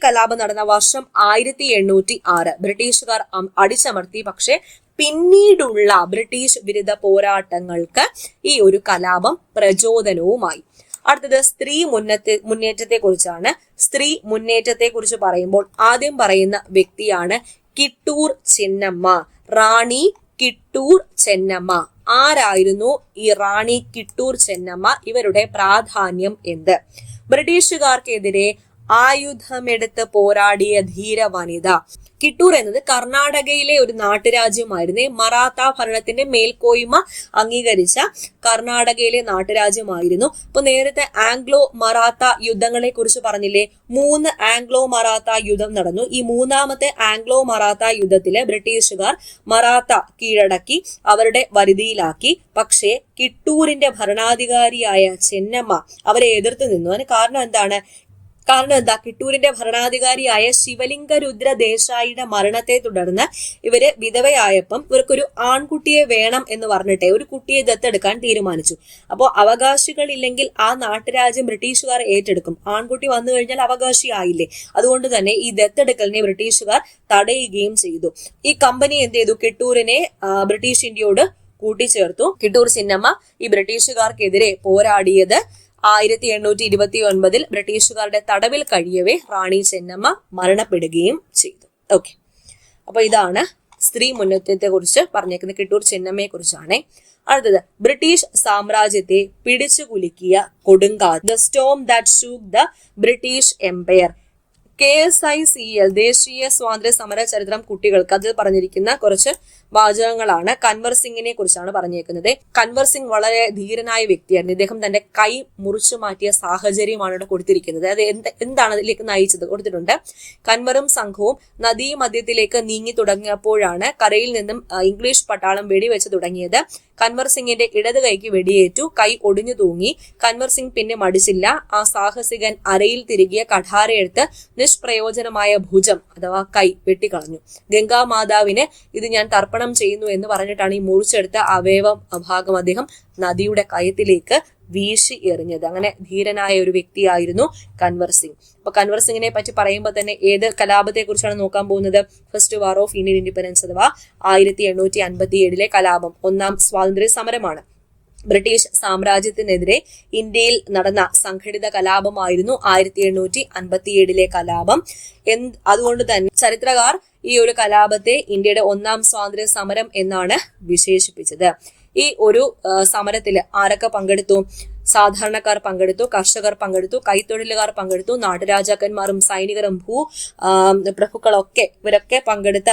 കലാപം നടന്ന വർഷം 1806. ബ്രിട്ടീഷുകാർ അടിച്ചമർത്തി. പക്ഷെ പിന്നീടുള്ള ബ്രിട്ടീഷ് വിരുദ്ധ പോരാട്ടങ്ങൾക്ക് ഈ ഒരു കലാപം പ്രചോദനവുമായി. അടുത്തത് സ്ത്രീ മുന്നേറ്റത്തെ കുറിച്ചാണ്. സ്ത്രീ മുന്നേറ്റത്തെ കുറിച്ച് പറയുമ്പോൾ ആദ്യം പറയുന്ന വ്യക്തിയാണ് കിട്ടൂർ ചെന്നമ്മ. റാണി കിട്ടൂർ ചെന്നമ്മ. ആരായിരുന്നു ഈ റാണി കിട്ടൂർ ചെന്നമ്മ? ഇവരുടെ പ്രാധാന്യം എന്ത്? ബ്രിട്ടീഷുകാർക്കെതിരെ ആയുധമെടുത്ത് പോരാടിയ ധീര വനിത. കിട്ടൂർ എന്നത് കർണാടകയിലെ ഒരു നാട്ടുരാജ്യമായിരുന്നേ. മറാത്ത ഭരണത്തിന്റെ മേൽക്കോയ്മ അംഗീകരിച്ച കർണാടകയിലെ നാട്ടുരാജ്യമായിരുന്നു. അപ്പൊ നേരത്തെ ആംഗ്ലോ മറാത്ത യുദ്ധങ്ങളെ കുറിച്ച് പറഞ്ഞില്ലേ? 3 ആംഗ്ലോ മറാത്ത യുദ്ധം നടന്നു. ഈ മൂന്നാമത്തെ ആംഗ്ലോ മറാത്ത യുദ്ധത്തില് ബ്രിട്ടീഷുകാർ മറാത്ത കീഴടക്കി അവരുടെ വരുതിയിലാക്കി. പക്ഷേ കിട്ടൂരിന്റെ ഭരണാധികാരിയായ ചെന്നമ്മ അവരെ എതിർത്ത് നിന്നു. അതിന് കാരണം എന്താ? കിട്ടൂരിന്റെ ഭരണാധികാരിയായ ശിവലിംഗരുദ്ര ദേശായിയുടെ മരണത്തെ തുടർന്ന് ഇവര് വിധവയായപ്പം ഇവർക്കൊരു ആൺകുട്ടിയെ വേണം എന്ന് പറഞ്ഞിട്ട് ഒരു കുട്ടിയെ ദത്തെടുക്കാൻ തീരുമാനിച്ചു. അപ്പോൾ അവകാശികളില്ലെങ്കിൽ ആ നാട്ടുരാജ്യം ബ്രിട്ടീഷുകാർ ഏറ്റെടുക്കും. ആൺകുട്ടി വന്നു കഴിഞ്ഞാൽ അവകാശിയായില്ലേ? അതുകൊണ്ട് തന്നെ ഈ ദത്തെടുക്കലിനെ ബ്രിട്ടീഷുകാർ തടയുകയും ചെയ്തു. ഈ കമ്പനി എന്ത് ചെയ്തു? കിട്ടൂരിനെ ബ്രിട്ടീഷ് ഇന്ത്യയോട് കൂട്ടിച്ചേർത്തു. കിട്ടൂർ ചിന്നമ്മ ഈ ബ്രിട്ടീഷുകാർക്കെതിരെ പോരാടിയത് 1829 ബ്രിട്ടീഷുകാരുടെ തടവിൽ കഴിയവേ റാണി ചെന്നമ്മ മരണപ്പെടുകയും ചെയ്തു. ഓക്കെ, അപ്പൊ ഇതാണ് സ്ത്രീ മുന്നേറ്റത്തെ കുറിച്ച് പറഞ്ഞേക്കുന്നത്. കിട്ടൂർ ചെന്നമ്മയെ കുറിച്ചാണ്. അടുത്തത് ബ്രിട്ടീഷ് സാമ്രാജ്യത്തെ പിടിച്ചു കുലുക്കിയ കൊടുങ്കാറ്റ്. The storm that shook the British empire. KSICL ദേശീയ സ്വാതന്ത്ര്യ സമര ചരിത്രം കുട്ടികൾക്ക് അതിൽ പറഞ്ഞിരിക്കുന്ന കുറച്ച് വാചകങ്ങളാണ്. കൻവർ സിംഗിനെ കുറിച്ചാണ് പറഞ്ഞേക്കുന്നത്. കൻവർ സിംഗ് വളരെ ധീരനായ വ്യക്തിയായിരുന്നു. ഇദ്ദേഹം തന്റെ കൈ മുറിച്ചു മാറ്റിയ സാഹചര്യമാണ് ഇവിടെ കൊടുത്തിരിക്കുന്നത്. അത് എന്താണ് അതിലേക്ക് നയിച്ചത് കൊടുത്തിട്ടുണ്ട്. കൻവറും സംഘവും നദീ മധ്യത്തിലേക്ക് നീങ്ങി തുടങ്ങിയപ്പോഴാണ് കരയിൽ നിന്നും ഇംഗ്ലീഷ് പട്ടാളം വെടിവെച്ച് തുടങ്ങിയത്. കൻവർ സിംഗിന്റെ ഇടത് കൈക്ക് വെടിയേറ്റു. കൈ ഒടിഞ്ഞു തൂങ്ങി. കൻവർ സിംഗ് പിന്നെ മടിച്ചില്ല. ആ സാഹസികൻ അരയിൽ തിരികിയ കഠാരയെടുത്ത് നിഷ്പ്രയോജനമായ ഭുജം അഥവാ കൈ വെട്ടിക്കളഞ്ഞു. ഗംഗാമാതാവിന് ഇത് ഞാൻ തർപ്പണം ചെയ്യുന്നു എന്ന് പറഞ്ഞിട്ടാണ് ഈ മുറിച്ചെടുത്ത അവയവ ഭാഗം അദ്ദേഹം നദിയുടെ കയത്തിലേക്ക് വീശി എറിഞ്ഞത്. അങ്ങനെ ധീരനായ ഒരു വ്യക്തിയായിരുന്നു കൻവർ സിംഗ്. അപ്പൊ കൻവർ സിംഗിനെ പറ്റി പറയുമ്പോൾ തന്നെ ഏത് കലാപത്തെ കുറിച്ചാണ് നോക്കാൻ പോകുന്നത്? First war of Indian independence അഥവാ 1857 കലാപം. 1ാം സ്വാതന്ത്ര്യ സമരമാണ്. ബ്രിട്ടീഷ് സാമ്രാജ്യത്തിനെതിരെ ഇന്ത്യയിൽ നടന്ന സംഘടിത കലാപമായിരുന്നു 1857 കലാപം. അതുകൊണ്ട് തന്നെ ചരിത്രകാർ ഈ ഒരു കലാപത്തെ ഇന്ത്യയുടെ 1ാം സ്വാതന്ത്ര്യ സമരം എന്നാണ് വിശേഷിപ്പിച്ചത്. ഈ ഒരു സമരത്തിൽ ആരൊക്കെ പങ്കെടുത്തു? സാധാരണക്കാർ പങ്കെടുത്തു, കർഷകർ പങ്കെടുത്തു, കൈത്തൊഴിലുകാർ പങ്കെടുത്തു, നാട്ടുരാജാക്കന്മാരും സൈനികരും പ്രഭുക്കളൊക്കെ ഇവരൊക്കെ പങ്കെടുത്ത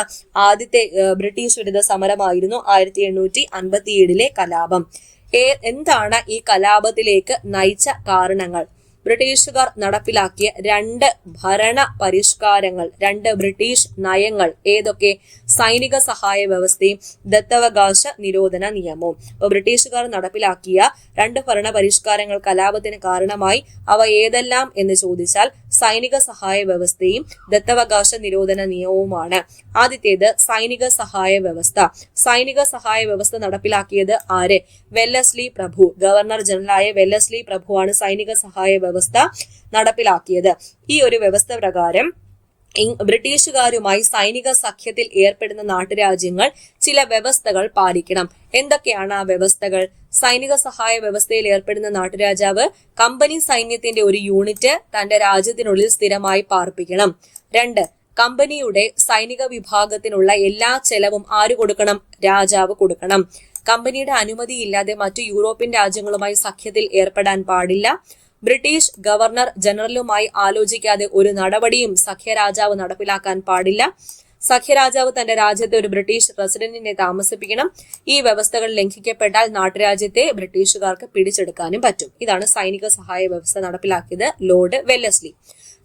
ആദ്യത്തെ ബ്രിട്ടീഷ് വിരുദ്ധ സമരമായിരുന്നു 1857 കലാപം. എന്താണ് ഈ കലാപത്തിലേക്ക് നയിച്ച കാരണങ്ങൾ? ബ്രിട്ടീഷുകാർ നടപ്പിലാക്കിയ 2 ഭരണ പരിഷ്കാരങ്ങൾ, 2 ബ്രിട്ടീഷ് നയങ്ങൾ. ഏതൊക്കെ? സൈനിക സഹായ വ്യവസ്ഥയും ദത്തവകാശ നിരോധന നിയമവും. അപ്പൊ ബ്രിട്ടീഷുകാർ നടപ്പിലാക്കിയ 2 ഭരണ പരിഷ്കാരങ്ങൾ കലാപത്തിന് കാരണമായി. അവ ഏതെല്ലാം എന്ന് ചോദിച്ചാൽ സൈനിക സഹായ വ്യവസ്ഥയും ദത്തവകാശ നിരോധന നിയമവുമാണ്. ആദ്യത്തേത് സൈനിക സഹായ വ്യവസ്ഥ. സൈനിക സഹായ വ്യവസ്ഥ നടപ്പിലാക്കിയത് ആര്? വെല്ലസ്ലി പ്രഭു. ഗവർണർ ജനറലായ വെല്ലസ്ലി പ്രഭുവാണ് സൈനിക സഹായ വ്യവസ്ഥ നടപ്പിലാക്കിയത്. ഈ ഒരു വ്യവസ്ഥ പ്രകാരം ബ്രിട്ടീഷുകാരുമായി സൈനിക സഖ്യത്തിൽ ഏർപ്പെടുന്ന നാട്ടുരാജ്യങ്ങൾ ചില വ്യവസ്ഥകൾ പാലിക്കണം. എന്തൊക്കെയാണ് ആ വ്യവസ്ഥകൾ? സൈനിക സഹായ വ്യവസ്ഥയിൽ ഏർപ്പെടുന്ന നാട്ടുരാജാവ് കമ്പനി സൈന്യത്തിന്റെ ഒരു യൂണിറ്റ് തന്റെ രാജ്യത്തിനുള്ളിൽ സ്ഥിരമായി പാർപ്പിക്കണം. 2, കമ്പനിയുടെ സൈനിക വിഭാഗത്തിനുള്ള എല്ലാ ചെലവും ആര് കൊടുക്കണം? രാജാവ് കൊടുക്കണം. കമ്പനിയുടെ അനുമതിയില്ലാതെ മറ്റു യൂറോപ്യൻ രാജ്യങ്ങളുമായി സഖ്യത്തിൽ ഏർപ്പെടാൻ പാടില്ല. ബ്രിട്ടീഷ് ഗവർണർ ജനറലുമായി ആലോചിക്കാതെ ഒരു നടപടിയും സഖ്യരാജാവ് നടപ്പിലാക്കാൻ പാടില്ല. സഖ്യരാജാവ് തന്റെ രാജ്യത്തെ ഒരു ബ്രിട്ടീഷ് റെസിഡന്റിനെ താമസിപ്പിക്കണം. ഈ വ്യവസ്ഥകൾ ലംഘിക്കപ്പെട്ടാൽ നാട്ടുരാജ്യത്തെ ബ്രിട്ടീഷുകാർക്ക് പിടിച്ചെടുക്കാനും പറ്റും. ഇതാണ് സൈനിക സഹായ വ്യവസ്ഥ നടപ്പിലാക്കിയത് ലോർഡ് വെല്ലസ്ലി.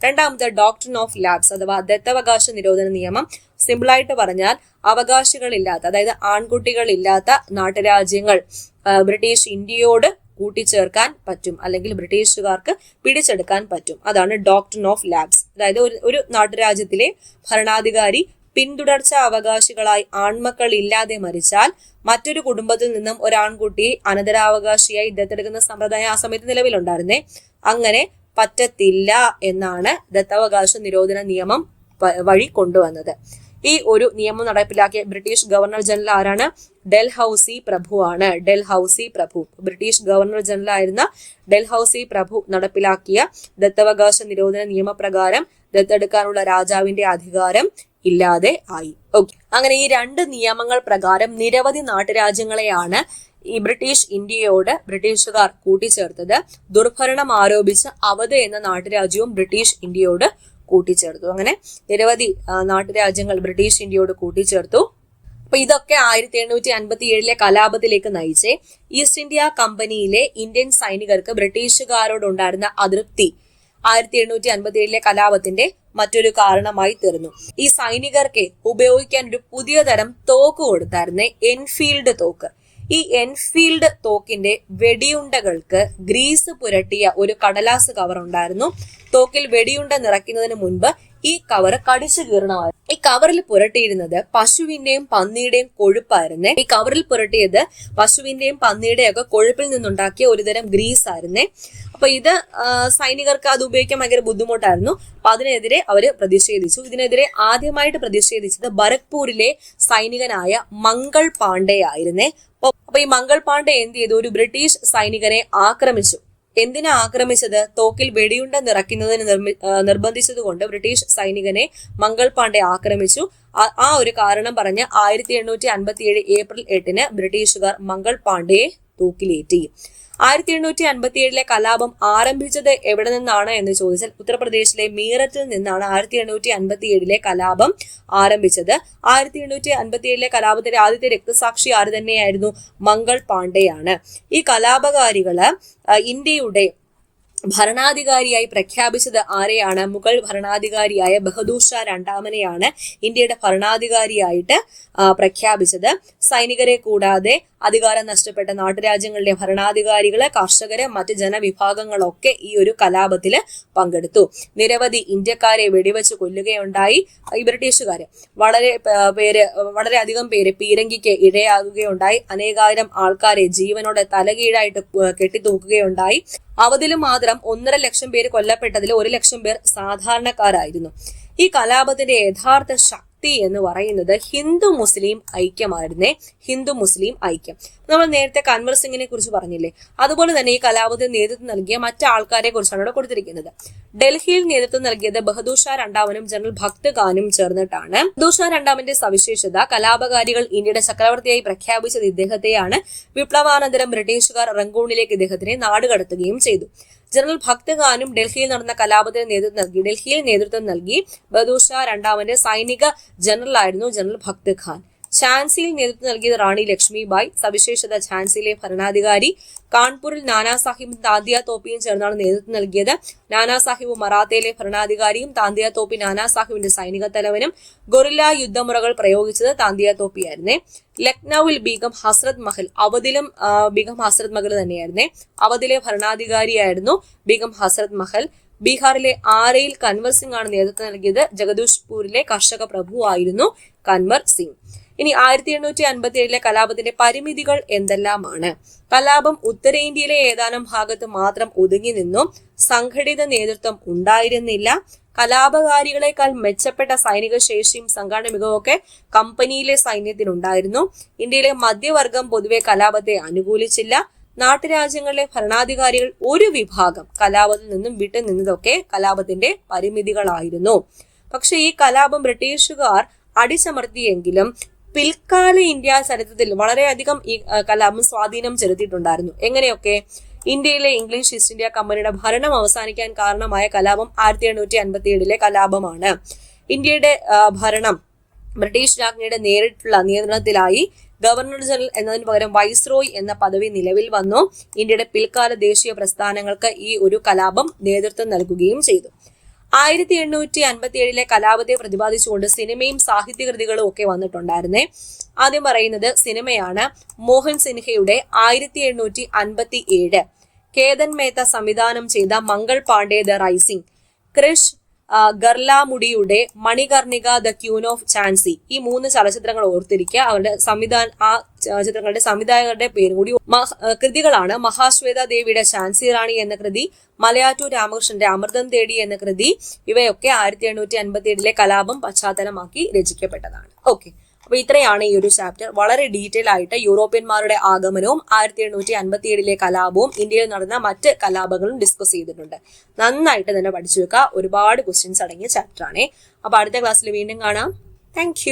രണ്ടാമത് ഡോക്ട്രിൻ ഓഫ് ലാപ്സ് അഥവാ ദത്തവകാശ നിരോധന നിയമം. സിമ്പിളായിട്ട് പറഞ്ഞാൽ അവകാശികളില്ലാത്ത, അതായത് ആൺകുട്ടികളില്ലാത്ത നാട്ടുരാജ്യങ്ങൾ ബ്രിട്ടീഷ് ഇന്ത്യയോട് കൂട്ടിച്ചേർക്കാൻ പറ്റും, അല്ലെങ്കിൽ ബ്രിട്ടീഷുകാർക്ക് പിടിച്ചെടുക്കാൻ പറ്റും. അതാണ് ഡോക്ട്രിൻ ഓഫ് ലാപ്സ്. അതായത് ഒരു നാട്ടുരാജ്യത്തിലെ ഭരണാധികാരി പിന്തുടർച്ച അവകാശികളായി ആൺമക്കൾ ഇല്ലാതെ മരിച്ചാൽ മറ്റൊരു കുടുംബത്തിൽ നിന്നും ഒരാൺകുട്ടിയെ അനന്തരാവകാശിയായി ദത്തെടുക്കുന്ന സമ്പ്രദായം ആ സമയത്ത് നിലവിലുണ്ടായിരുന്നേ. അങ്ങനെ പറ്റത്തില്ല എന്നാണ് ദത്തവകാശ നിരോധന നിയമം വഴി കൊണ്ടുവന്നത്. ഈ ഒരു നിയമം നടപ്പിലാക്കിയ ബ്രിട്ടീഷ് ഗവർണർ ജനറൽ ആരാണ്? ഡൽഹൌസി പ്രഭു ആണ്. ഡൽഹൌസി പ്രഭു ബ്രിട്ടീഷ് ഗവർണർ ജനറൽ ആയിരുന്ന ഡൽഹൌസി പ്രഭു നടപ്പിലാക്കിയ ദത്തവകാശ നിരോധന നിയമപ്രകാരം ദത്തെടുക്കാനുള്ള രാജാവിന്റെ അധികാരം ഇല്ലാതെ ആയി. ഓക്കെ, അങ്ങനെ ഈ 2 നിയമങ്ങൾ പ്രകാരം നിരവധി നാട്ടുരാജ്യങ്ങളെയാണ് ഈ ബ്രിട്ടീഷ് ഇന്ത്യയോട് ബ്രിട്ടീഷുകാർ കൂട്ടിച്ചേർത്തത്. ദുർഭരണം ആരോപിച്ച് അവധ് എന്ന നാട്ടുരാജ്യവും ബ്രിട്ടീഷ് ഇന്ത്യയോട് കൂട്ടിച്ചേർത്തു. അങ്ങനെ നിരവധി നാട്ടുരാജ്യങ്ങൾ ബ്രിട്ടീഷ് ഇന്ത്യയോട് കൂട്ടിച്ചേർത്തു. അപ്പൊ ഇതൊക്കെ 1857 കലാപത്തിലേക്ക് നയിച്ചേ. ഈസ്റ്റ് ഇന്ത്യ കമ്പനിയിലെ ഇന്ത്യൻ സൈനികർക്ക് ബ്രിട്ടീഷുകാരോടുണ്ടായിരുന്ന അതൃപ്തി 1857 കലാപത്തിന്റെ മറ്റൊരു കാരണമായി തീർന്നു. ഈ സൈനികർക്ക് ഉപയോഗിക്കാൻ ഒരു പുതിയ തരം തോക്ക് കൊടുത്തായിരുന്നേ, എൻഫീൽഡ് തോക്ക്. ഈ എൻഫീൽഡ് തോക്കിന്റെ വെടിയുണ്ടകൾക്ക് ഗ്രീസ് പുരട്ടിയ ഒരു കടലാസ് കവർ ഉണ്ടായിരുന്നു. തോക്കിൽ വെടിയുണ്ട നിറയ്ക്കുന്നതിന് മുൻപ് ഈ കവർ കടിച്ചു കീറണമായിരുന്നു. ഈ കവറിൽ പുരട്ടിയിരുന്നത് പശുവിന്റെയും പന്നിയുടെയും കൊഴുപ്പായിരുന്നേ. ഈ കവറിൽ പുരട്ടിയത് പശുവിന്റെയും പന്നിയുടെയും ഒക്കെ കൊഴുപ്പിൽ നിന്നുണ്ടാക്കിയ ഒരുതരം ഗ്രീസ് ആയിരുന്നേ. അപ്പൊ ഇത് സൈനികർക്ക് അത് ഉപയോഗിക്കാൻ ഭയങ്കര ബുദ്ധിമുട്ടായിരുന്നു. അപ്പൊ അതിനെതിരെ അവര് പ്രതിഷേധിച്ചു. ഇതിനെതിരെ ആദ്യമായിട്ട് പ്രതിഷേധിച്ചത് ബരക്പൂരിലെ സൈനികനായ മംഗൾ പാണ്ഡെ ആയിരുന്നേ. അപ്പൊ ഈ മംഗൾ പാണ്ഡെ എന്ത് ചെയ്തു? ഒരു ബ്രിട്ടീഷ് സൈനികനെ ആക്രമിച്ചു. എന്തിനാ ആക്രമിച്ചത്? തോക്കിൽ വെടിയുണ്ട നിറയ്ക്കുന്നതിന് നിർബന്ധിച്ചതുകൊണ്ട് ബ്രിട്ടീഷ് സൈനികനെ മംഗൾ പാണ്ഡെ ആക്രമിച്ചു. ആ ഒരു കാരണം പറഞ്ഞ് 1857 ഏപ്രിൽ 8 ബ്രിട്ടീഷുകാർ മംഗൾ പാണ്ഡെയെ തൂക്കിലേറ്റി. 1857 കലാപം ആരംഭിച്ചത് എവിടെ നിന്നാണ് എന്ന് ചോദിച്ചാൽ ഉത്തർപ്രദേശിലെ മീററ്റിൽ നിന്നാണ് 1857 കലാപം ആരംഭിച്ചത്. 1857 കലാപത്തിന്റെ ആദ്യത്തെ രക്തസാക്ഷി ആര് തന്നെയായിരുന്നു? മംഗൾ പാണ്ഡെയാണ്. ഈ കലാപകാരികള് ഇന്ത്യയുടെ ഭരണാധികാരിയായി പ്രഖ്യാപിച്ചത് ആരെയാണ്? മുഗൾ ഭരണാധികാരിയായ ബഹദൂർ ഷാ രണ്ടാമനെയാണ് ഇന്ത്യയുടെ ഭരണാധികാരിയായിട്ട് പ്രഖ്യാപിച്ചത്. സൈനികരെ കൂടാതെ അധികാരം നഷ്ടപ്പെട്ട നാട്ടുരാജ്യങ്ങളുടെ ഭരണാധികാരികള്, കർഷകര്, മറ്റ് ജനവിഭാഗങ്ങളൊക്കെ ഈ ഒരു കലാപത്തില് പങ്കെടുത്തു. നിരവധി ഇന്ത്യക്കാരെ വെടിവെച്ച് കൊല്ലുകയുണ്ടായി. ഈ ബ്രിട്ടീഷുകാര് വളരെയധികം പേര് പീരങ്കിക്ക് ഇരയാകുകയുണ്ടായി. അനേകായിരം ആൾക്കാരെ ജീവനോടെ തലകീഴായിട്ട് കെട്ടിത്തൂക്കുകയുണ്ടായി. അവധിൽ മാത്രം 1.5 ലക്ഷം പേര് കൊല്ലപ്പെട്ടതിൽ 1 ലക്ഷം പേർ സാധാരണക്കാരായിരുന്നു. ഈ കലാപത്തിന്റെ യഥാർത്ഥ ശക്തി എന്ന് പറയുന്നത് ഹിന്ദു മുസ്ലിം ഐക്യമായിരുന്നേ. ഹിന്ദു മുസ്ലിം ഐക്യം. നമ്മൾ നേരത്തെ കൻവർ സിംഗിനെ കുറിച്ച് പറഞ്ഞില്ലേ, അതുപോലെ തന്നെ ഈ കലാപത്തിന് നേതൃത്വം നൽകിയ മറ്റു ആൾക്കാരെ കുറിച്ചാണ് ഇവിടെ കൊടുത്തിരിക്കുന്നത്. ഡൽഹിയിൽ നേതൃത്വം നൽകിയത് ബഹദൂർ ഷാ രണ്ടാമനും ജനറൽ ഭക്ത് ഖാനും ചേർന്നിട്ടാണ്. ബഹദൂർ ഷാ രണ്ടാമന്റെ സവിശേഷത, കലാപകാരികൾ ഇന്ത്യയുടെ ചക്രവർത്തിയായി പ്രഖ്യാപിച്ചത് ഇദ്ദേഹത്തെയാണ്. വിപ്ലവാനന്തരം ബ്രിട്ടീഷുകാർ റങ്കൂണിലേക്ക് ഇദ്ദേഹത്തിനെ നാടുകടത്തുകയും ചെയ്തു. ജനറൽ ഭക്ത് ഖാനും ഡൽഹിയിൽ നടന്ന കലാപത്തിന് നേതൃത്വം നൽകി. ബഹദൂർ ഷാ രണ്ടാമന്റെ സൈനിക ജനറൽ ആയിരുന്നു ജനറൽ ഭക്ത് ഖാൻ. ഝാൻസിയിൽ നേതൃത്വം നൽകിയത് റാണി ലക്ഷ്മിബായ്. സവിശേഷത, ഝാൻസിയിലെ ഭരണാധികാരി. കാൺപൂരിൽ നാനാ സാഹിബും താന്തിയ തോപ്പിയും ചേർന്നാണ് നേതൃത്വം നൽകിയത്. നാനാ സാഹിബ് മറാത്തയിലെ ഭരണാധികാരിയും താന്തിയ തോപ്പി നാനാ സാഹിബിന്റെ സൈനിക തലവനും. ഗൊറില്ല യുദ്ധമുറകൾ പ്രയോഗിച്ചത് താന്തിയ തോപ്പിയായിരുന്നേ. ലക്നൌവിൽ ബീഗം ഹസ്രത് മഹൽ, അവധിലും ബീഗം ഹസ്രത് മഹൽ തന്നെയായിരുന്നേ. അവധിലെ ഭരണാധികാരിയായിരുന്നു ബീഗം ഹസ്രത് മഹൽ. ബീഹാറിലെ ആരയിൽ കൻവർ സിംഗ് ആണ് നേതൃത്വം നൽകിയത്. ജഗദീഷ്പൂരിലെ കർഷക പ്രഭു ആയിരുന്നു കൻവർ സിംഗ്. ഇനി 1857 കലാപത്തിന്റെ പരിമിതികൾ എന്തെല്ലാമാണ്? കലാപം ഉത്തരേന്ത്യയിലെ ഏതാനും ഭാഗത്ത് മാത്രം ഒതുങ്ങി നിന്നു. സംഘടിത നേതൃത്വം ഉണ്ടായിരുന്നില്ല. കലാപകാരികളെക്കാൾ മെച്ചപ്പെട്ട സൈനിക ശേഷിയും സംഘാടന മികവൊക്കെ കമ്പനിയിലെ സൈന്യത്തിനുണ്ടായിരുന്നു. ഇന്ത്യയിലെ മധ്യവർഗം പൊതുവെ കലാപത്തെ അനുകൂലിച്ചില്ല. നാട്ടുരാജ്യങ്ങളിലെ ഭരണാധികാരികൾ ഒരു വിഭാഗം കലാപത്തിൽ നിന്നും വിട്ടുനിന്നതൊക്കെ കലാപത്തിന്റെ പരിമിതികളായിരുന്നു. പക്ഷെ ഈ കലാപം ബ്രിട്ടീഷുകാർ അടിച്ചമർത്തിയെങ്കിലും പിൽക്കാല ഇന്ത്യ ചരിത്രത്തിൽ വളരെയധികം ഈ കലാപം സ്വാധീനം ചെലുത്തിയിട്ടുണ്ടായിരുന്നു. എങ്ങനെയൊക്കെ? ഇന്ത്യയിലെ ഇംഗ്ലീഷ് ഈസ്റ്റ് ഇന്ത്യ കമ്പനിയുടെ ഭരണം അവസാനിക്കാൻ കാരണമായ കലാപം 1857 കലാപമാണ്. ഇന്ത്യയുടെ ഭരണം ബ്രിട്ടീഷ് രാജ്ഞിയുടെ നേരിട്ടുള്ള നിയന്ത്രണത്തിലായി. ഗവർണർ ജനറൽ എന്നതിന് പകരം വൈസ്രോയ് എന്ന പദവി നിലവിൽ വന്നു. ഇന്ത്യയുടെ പിൽക്കാല ദേശീയ പ്രസ്ഥാനങ്ങൾക്ക് ഈ ഒരു കലാപം നേതൃത്വം നൽകുകയും ചെയ്തു. 1857 കലാപത്തെ പ്രതിപാദിച്ചുകൊണ്ട് സിനിമയും സാഹിത്യകൃതികളും ഒക്കെ വന്നിട്ടുണ്ടായിരുന്നേ. ആദ്യം പറയുന്നത് സിനിമയാണ്. മോഹൻ സിൻഹയുടെ 1857 കേതൻ മേത്ത സംവിധാനം ചെയ്ത മംഗൾ പാണ്ഡെ ദ റൈസിംഗ്, ക്രിഷ് ഗർലാമുഡിയുടെ Manikarnika the queen of Jhansi, ഈ 3 ചലച്ചിത്രങ്ങൾ ഓർത്തിരിക്കുക. അവരുടെ ചിത്രങ്ങളുടെ സംവിധായകരുടെ പേരും കൂടി. കൃതികളാണ് മഹാശ്വേത ദേവിയുടെ ഝാൻസി റാണി എന്ന കൃതി, മലയാറ്റൂർ രാമകൃഷ്ണന്റെ അമൃതം തേടി എന്ന കൃതി. ഇവയൊക്കെ 1857 കലാപം പശ്ചാത്തലമാക്കി രചിക്കപ്പെട്ടതാണ്. ഓക്കെ, അപ്പൊ ഇത്രയാണ് ഈ ഒരു ചാപ്റ്റർ. വളരെ ഡീറ്റെയിൽ ആയിട്ട് യൂറോപ്യന്മാരുടെ ആഗമനവും 1857 കലാപവും ഇന്ത്യയിൽ നടന്ന മറ്റ് കലാപങ്ങളും ഡിസ്കസ് ചെയ്തിട്ടുണ്ട്. നന്നായിട്ട് തന്നെ പഠിച്ചു വെക്കുക. ഒരുപാട് ക്വസ്റ്റ്യൻസ് അടങ്ങിയ ചാപ്റ്റർ ആണേ. അപ്പൊ അടുത്ത ക്ലാസ്സിൽ വീണ്ടും കാണാം. താങ്ക്